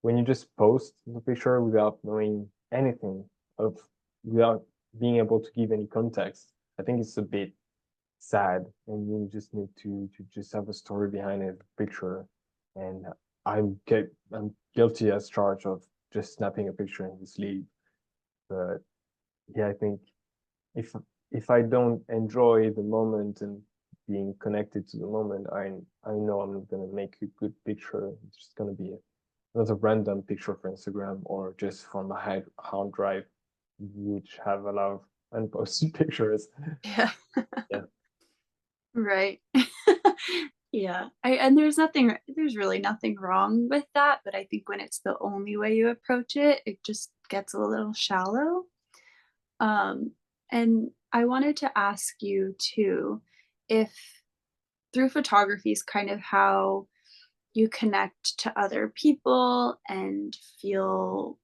when you just post the picture without knowing anything of, without being able to give any context, I think it's a bit sad, and you just need to just have a story behind it, picture. And I'm guilty as charged of just snapping a picture and just leave. But yeah, I think if if I don't enjoy the moment and being connected to the moment, I know I'm not gonna make a good picture. It's just gonna be another random picture for Instagram, or just from my hard drive, which have a lot of unposted pictures. Yeah. Yeah. Right. Yeah. And there's really nothing wrong with that, but I think when it's the only way you approach it, it just gets a little shallow. Um, and I wanted to ask you too, if through photography is kind of how you connect to other people and feel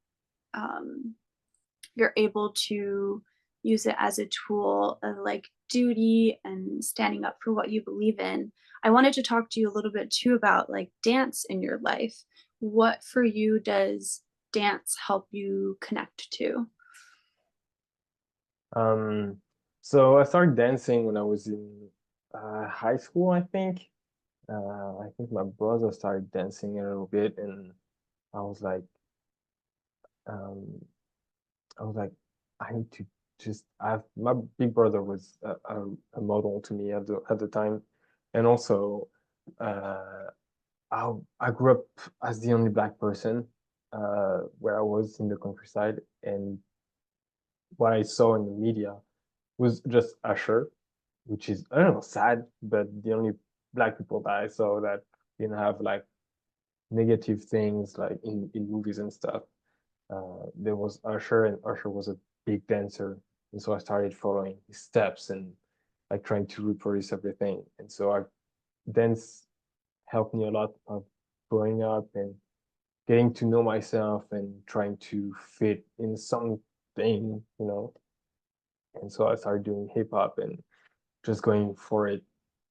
um, you're able to use it as a tool of like duty and standing up for what you believe in. I wanted to talk to you a little bit too about like dance in your life. What for you does dance help you connect to? Um, so I started dancing when I was in high school, I think. I think my brother started dancing a little bit, and I was like, um, I was like, I need to just. My big brother was a model to me at the time, and also, uh, I grew up as the only black person where I was in the countryside, and what I saw in the media was just Usher, which is, I don't know, sad, but the only black people that I saw that didn't have like negative things like in movies and stuff. There was Usher, and Usher was a big dancer, and so I started following his steps and like trying to reproduce everything. And so I dance helped me a lot of growing up and getting to know myself and trying to fit in something, you know. And so I started doing hip hop and just going for it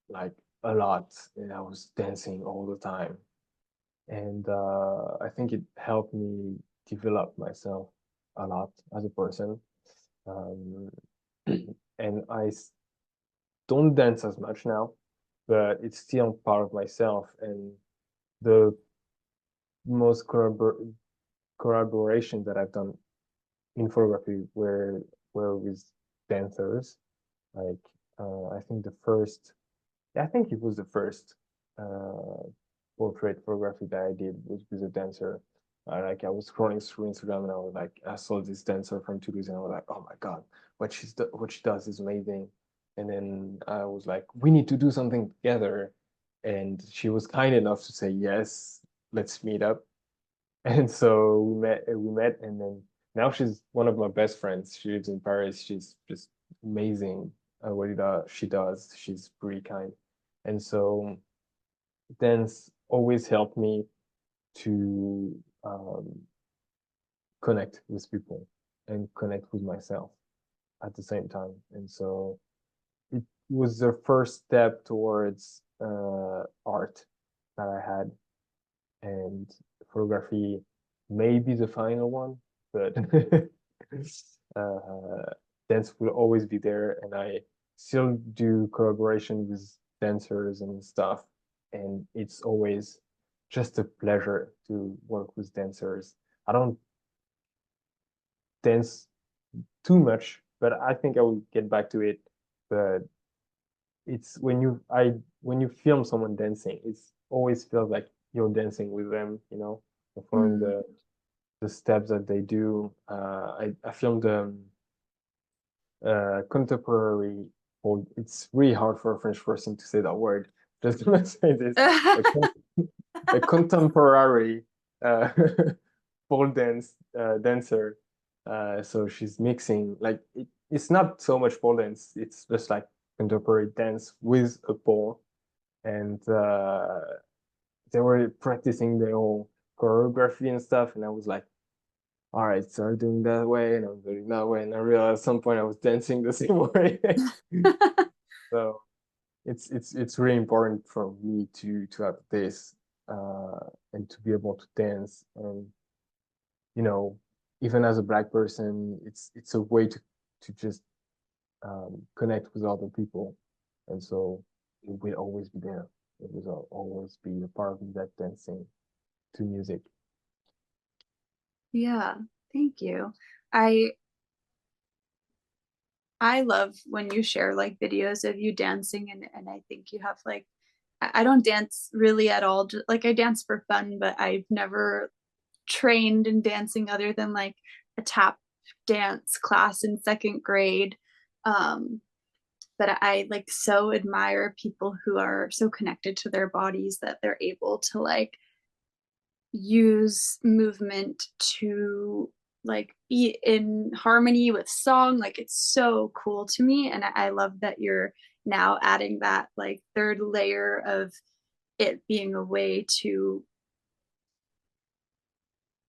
like a lot. And I was dancing all the time. And I think it helped me develop myself a lot as a person. Um, and don't dance as much now, but it's still part of myself. And the most collaboration that I've done in photography were with dancers. Like I think the first, I think it was the first uh, portrait photography that I did was with a dancer. Like I was scrolling through Instagram and I was like, I saw this dancer from Toulouse and I was like, oh my God, what she does is amazing. And then I was like, we need to do something together. And she was kind enough to say, yes, let's meet up. And so we met, and then now she's one of my best friends. She lives in Paris. She's just amazing at what she does. She's pretty kind. And so dance always helped me to connect with people and connect with myself at the same time. And so it was the first step towards art that I had, and photography may be the final one, but uh, dance will always be there. And I still do collaboration with dancers and stuff. And it's always just a pleasure to work with dancers. I don't dance too much, but I think I will get back to it. But it's when you film someone dancing, it's always feels like you're dancing with them, you're following Mm. the steps that they do. I filmed contemporary, or it's really hard for a French person to say that word. Just gonna say this, a, a contemporary uh, pole dancer. So she's mixing like it's not so much pole dance. It's just like contemporary dance with a pole, and they were practicing their whole choreography and stuff. And I was like, all right, so I'm doing that way, and I'm doing that way, and I realized at some point I was dancing the same way. So it's really important for me to have this. and to be able to dance. And you know, even as a Black person, it's a way to just connect with other people, and so it will always be there. It will always be a part of that dancing to music. Yeah, thank you. I love when you share like videos of you dancing, and I think you have like I don't dance really at all. Like I dance for fun, but I've never trained in dancing other than like a tap dance class in second grade. Um, but I like so admire people who are so connected to their bodies that they're able to like use movement to like be in harmony with song. Like it's so cool to me, and I love that you're now adding that like third layer of it being a way to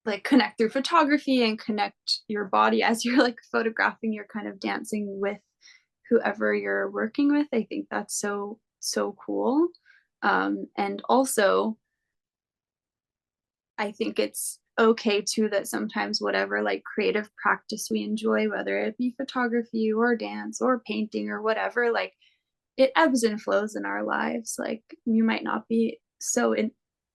like connect through photography and connect your body as you're like photographing, you're kind of dancing with whoever you're working with. I think that's so cool. And also I think it's okay too that sometimes whatever like creative practice we enjoy, whether it be photography or dance or painting or whatever, like it ebbs and flows in our lives. Like you might not be so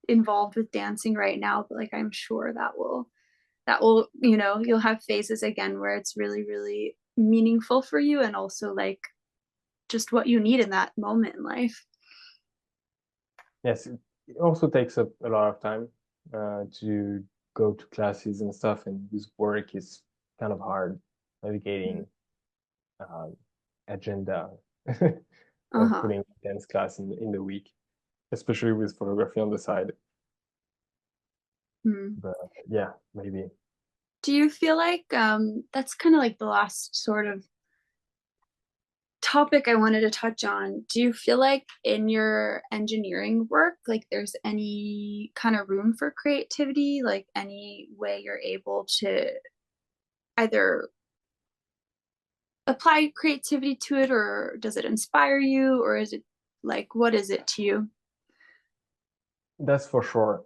involved with dancing right now, but like I'm sure that will, you know, you'll have phases again where it's really, really meaningful for you, and also like just what you need in that moment in life. Yes, it also takes up a lot of time to go to classes and stuff, and this work is kind of hard navigating um, agenda of Uh-huh. putting dance class in the week, especially with photography on the side. Hmm. But yeah, maybe. Do you feel like that's kind of like the last sort of topic I wanted to touch on? Do you feel like in your engineering work, like there's any kind of room for creativity, like any way you're able to either apply creativity to it, or does it inspire you, or is it like what is it to you? That's for sure.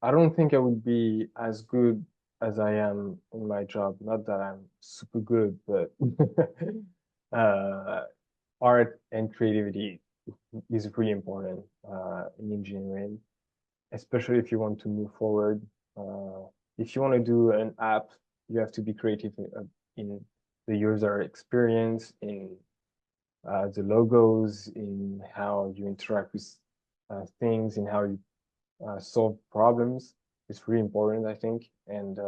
I don't think I would be as good as I am in my job. Not that I'm super good, but uh, art and creativity is really important in engineering, especially if you want to move forward. If you want to do an app, you have to be creative in the user experience, in the logos, in how you interact with things, in how you solve problems. It's really important, I think, and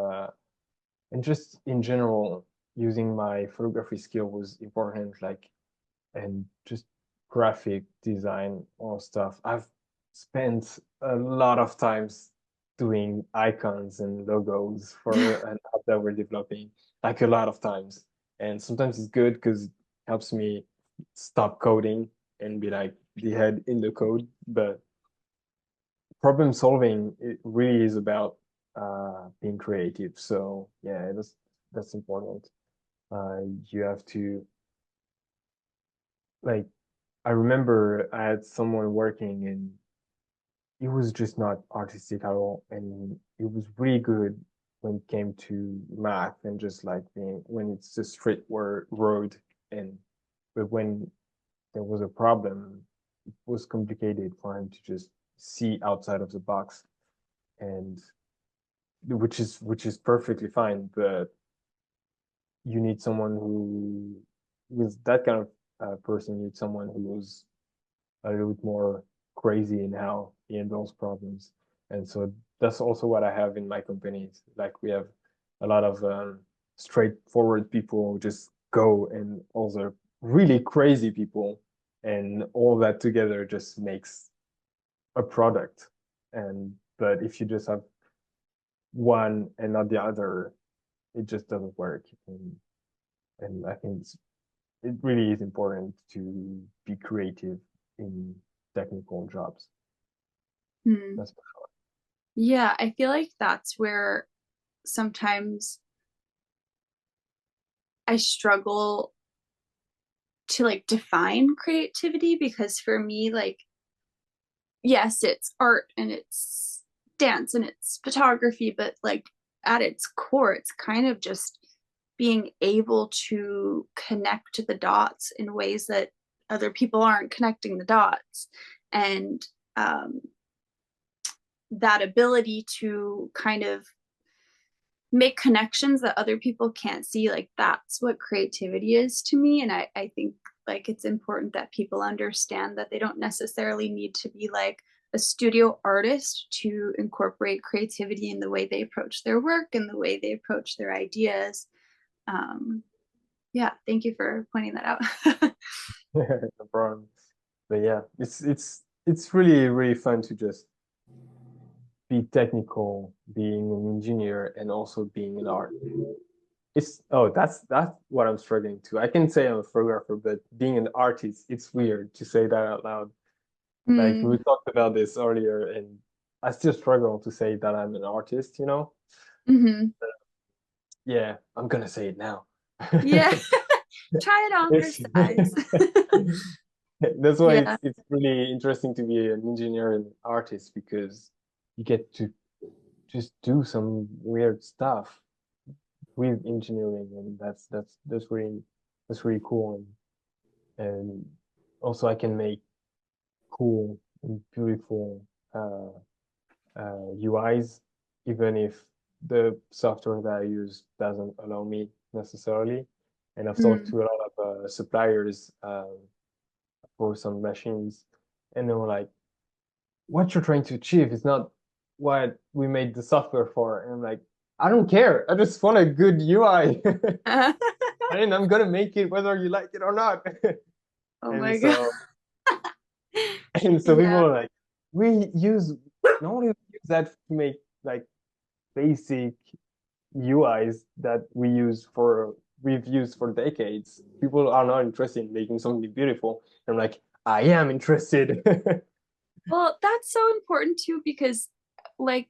just in general, using my photography skill was important, like, and just graphic design, all stuff. I've spent a lot of times doing icons and logos for an app that we're developing, like a lot of times. And sometimes it's good because it helps me stop coding and be like the head in the code. But problem solving, it really is about being creative. So yeah, that's important. You have to, like, I remember I had someone working and it was just not artistic at all, and it was really good when it came to math and just like being when it's a straight road, and but when there was a problem, it was complicated for him to just see outside of the box, and which is perfectly fine, but you need someone who with that kind of person, you need someone who was a little bit more crazy in how he handles problems. And so that's also what I have in my company. Like we have a lot of straightforward people who just go, and also really crazy people, and all that together just makes a product. And but if you just have one and not the other, it just doesn't work. And I think it really is important to be creative in technical jobs. Hmm. That's Yeah, I feel like that's where sometimes I struggle to like define creativity, because for me, like yes, it's art and it's dance and it's photography, but like at its core, it's kind of just being able to connect the dots in ways that other people aren't connecting the dots. And um, that ability to kind of make connections that other people can't see, like that's what creativity is to me. And I think like it's important that people understand that they don't necessarily need to be like a studio artist to incorporate creativity in the way they approach their work and the way they approach their ideas. Yeah, thank you for pointing that out. No problem. But yeah, it's really really fun to just be technical, being an engineer, and also being an art. It's that's what I'm struggling to. I can say I'm a photographer, but being an artist, it's weird to say that out loud. Like we Mm, talked about this earlier, and I still struggle to say that I'm an artist, you know? hmm. Yeah, I'm gonna say it now. Yeah, try it on for It's size. that's why Yeah. it's really interesting to be an engineer and artist because you get to just do some weird stuff with engineering, and that's really cool. And also I can make cool and beautiful UIs, even if the software that I use doesn't allow me necessarily. And I've talked Mm. to a lot of suppliers for some machines, and they were like, "What you're trying to achieve is not what we made the software for." And I'm like, "I don't care. I just want a good UI, and I'm gonna make it whether you like it or not." Oh And my God. so and so people Yeah. are like, "We use normally we use that to make like basic UIs that we've used for decades. People are not interested in making something beautiful." And I'm like, I am interested. Well, that's so important too because like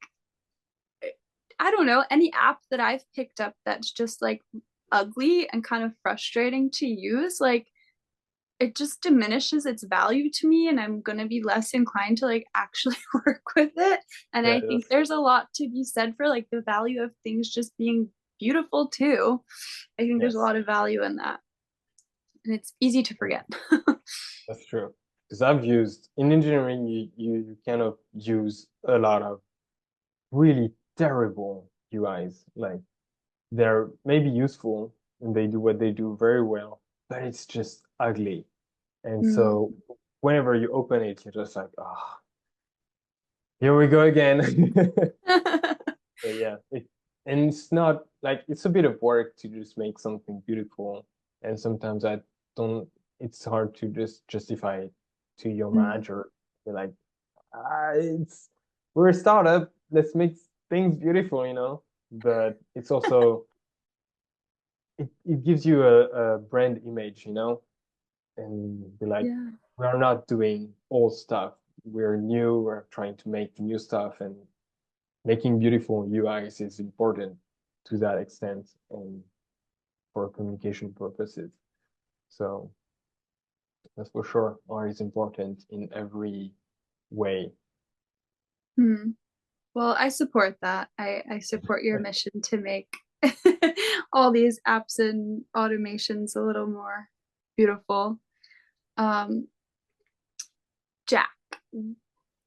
I don't know, any app that I've picked up that's just like ugly and kind of frustrating to use, like it just diminishes its value to me and I'm going to be less inclined to like actually work with it. And Yeah, I think there's a lot to be said for like the value of things just being beautiful too. I think there's a yes, lot of value in that. And it's easy to forget. that's true. Because I've used in engineering, you kind of use a lot of really terrible UIs. Like they're maybe useful and they do what they do very well, but it's just ugly. And Mm. so whenever you open it, you're just like, ah, here we go again. But yeah, and it's not like it's a bit of work to just make something beautiful. And sometimes I don't, it's hard to just justify it to your Mm. manager. They're like, it's we're a startup, let's make things beautiful, you know? But it's also it gives you a brand image, you know? And be like, Yeah. we are not doing old stuff. We're new, we're trying to make new stuff, and making beautiful UIs is important to that extent and for communication purposes. So that's for sure. Art is important in every way. Hmm. Well, I support that. I support your mission to make all these apps and automations a little more beautiful. Um, Jack, I'm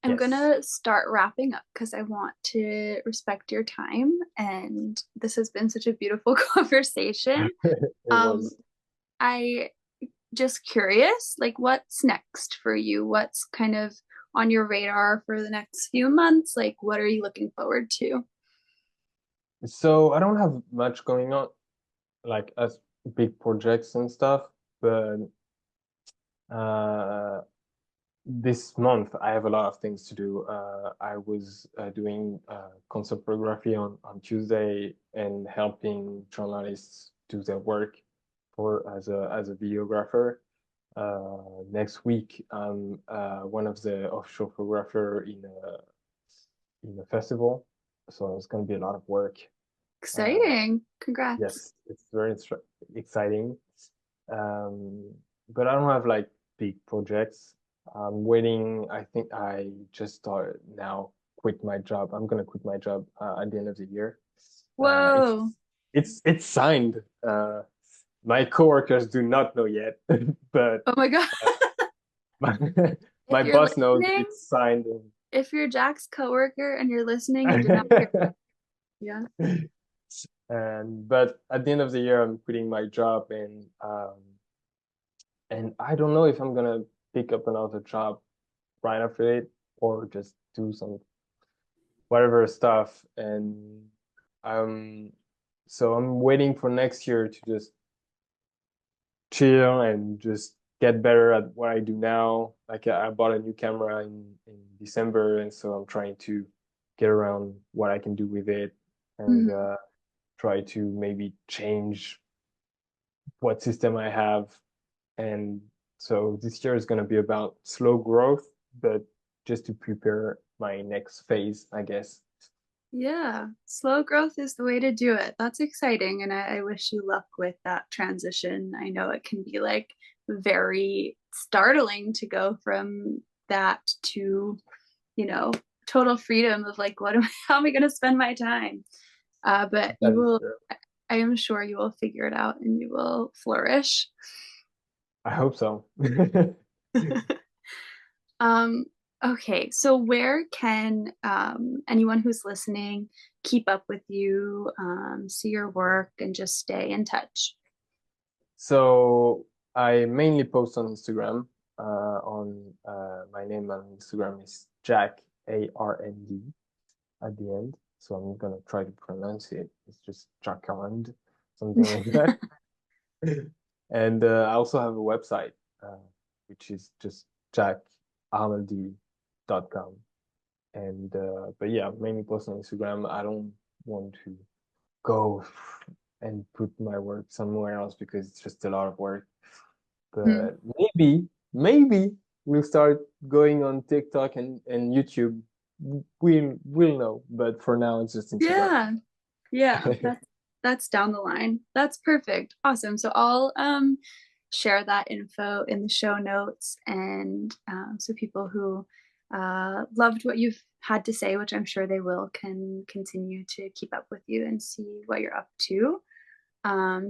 Yes, gonna start wrapping up because I want to respect your time, and this has been such a beautiful conversation. it Um, was. I just curious, like what's next for you? What's kind of on your radar for the next few months? Like, what are you looking forward to? So I don't have much going on, like as big projects and stuff, but uh, this month I have a lot of things to do. I was doing concept photography on Tuesday and helping journalists do their work for as a videographer. Next week, I'm one of the official photographer in a festival, so it's going to be a lot of work. Uh, Exciting. Congrats. yes, it's very exciting. Um, but I don't have like big projects. I'm waiting. I think I just started now. Quit my job. I'm gonna quit my job at the end of the year. Uh, Whoa. it's signed. My coworkers do not know yet, but Oh my God. my, If my you're boss knows listening, it's signed. if you're Jack's coworker and you're listening, you did not hear. Yeah. And but at the end of the year, I'm quitting my job, and I don't know if I'm gonna pick up another job right after it or just do some whatever stuff. And um, so I'm waiting for next year to just chill and just get better at what I do now. Like I bought a new camera in December, and so I'm trying to get around what I can do with it and Mhm. try to maybe change what system I have. And so this year is going to be about slow growth, but just to prepare my next phase, I guess. Yeah, slow growth is the way to do it. That's exciting. And I wish you luck with that transition. I know it can be like very startling to go from that to, you know, total freedom of like, how am I going to spend my time? But That you is will, true. I am sure you will figure it out and you will flourish. I hope so. Um, okay, so where can anyone who's listening keep up with you, see your work, and just stay in touch? So I mainly post on Instagram. On my name on Instagram is Jack Arnd at the end. So I'm gonna try to pronounce it. It's just Jack Arnd, something like that. And I also have a website, which is just jackarnoldi.com. And but yeah, mainly post on Instagram. I don't want to go and put my work somewhere else because it's just a lot of work. Mhm. But maybe we'll start going on TikTok and YouTube. We'll know. But for now, it's just Instagram. Yeah, yeah, that's down the line. That's perfect. Awesome. So I'll share that info in the show notes, and so people who loved what you've had to say, which I'm sure they will, can continue to keep up with you and see what you're up to.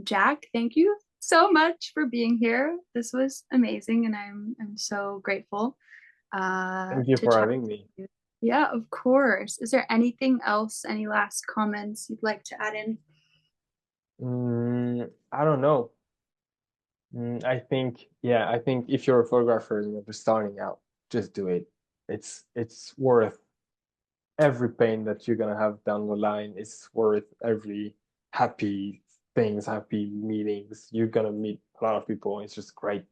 Jack, thank you so much for being here. This was amazing, and I'm so grateful Thank you to for chat having me. with you. Yeah, of course. Is there anything else, any last comments you'd like to add in? I don't know. I think if you're a photographer and you're just starting out, just do it. It's worth every pain that you're gonna have down the line. It's worth every happy things, happy meetings. You're gonna meet a lot of people. It's just great.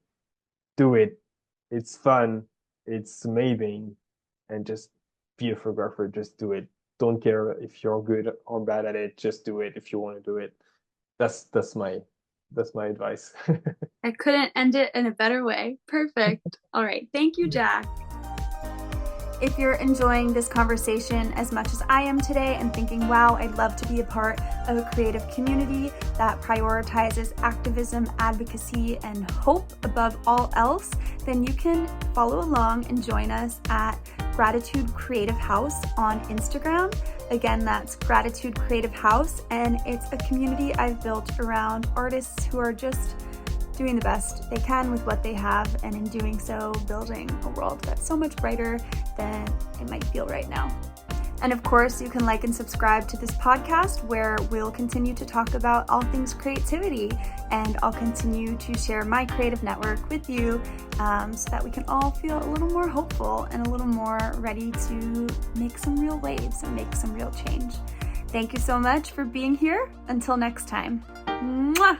Do it. It's fun. It's amazing. And just be a photographer. Just do it. Don't care if you're good or bad at it. Just do it if you want to do it. That's my advice. I couldn't end it in a better way. Perfect. All right. Thank you, Jack. If you're enjoying this conversation as much as I am today and thinking, wow, I'd love to be a part of a creative community that prioritizes activism, advocacy, and hope above all else, then you can follow along and join us at Gratitude Creative House on Instagram. Again, that's Gratitude Creative House, and it's a community I've built around artists who are just doing the best they can with what they have, and in doing so, building a world that's so much brighter than it might feel right now. And of course, you can like and subscribe to this podcast where we'll continue to talk about all things creativity, and I'll continue to share my creative network with you so that we can all feel a little more hopeful and a little more ready to make some real waves and make some real change. Thank you so much for being here. Until next time. Mwah!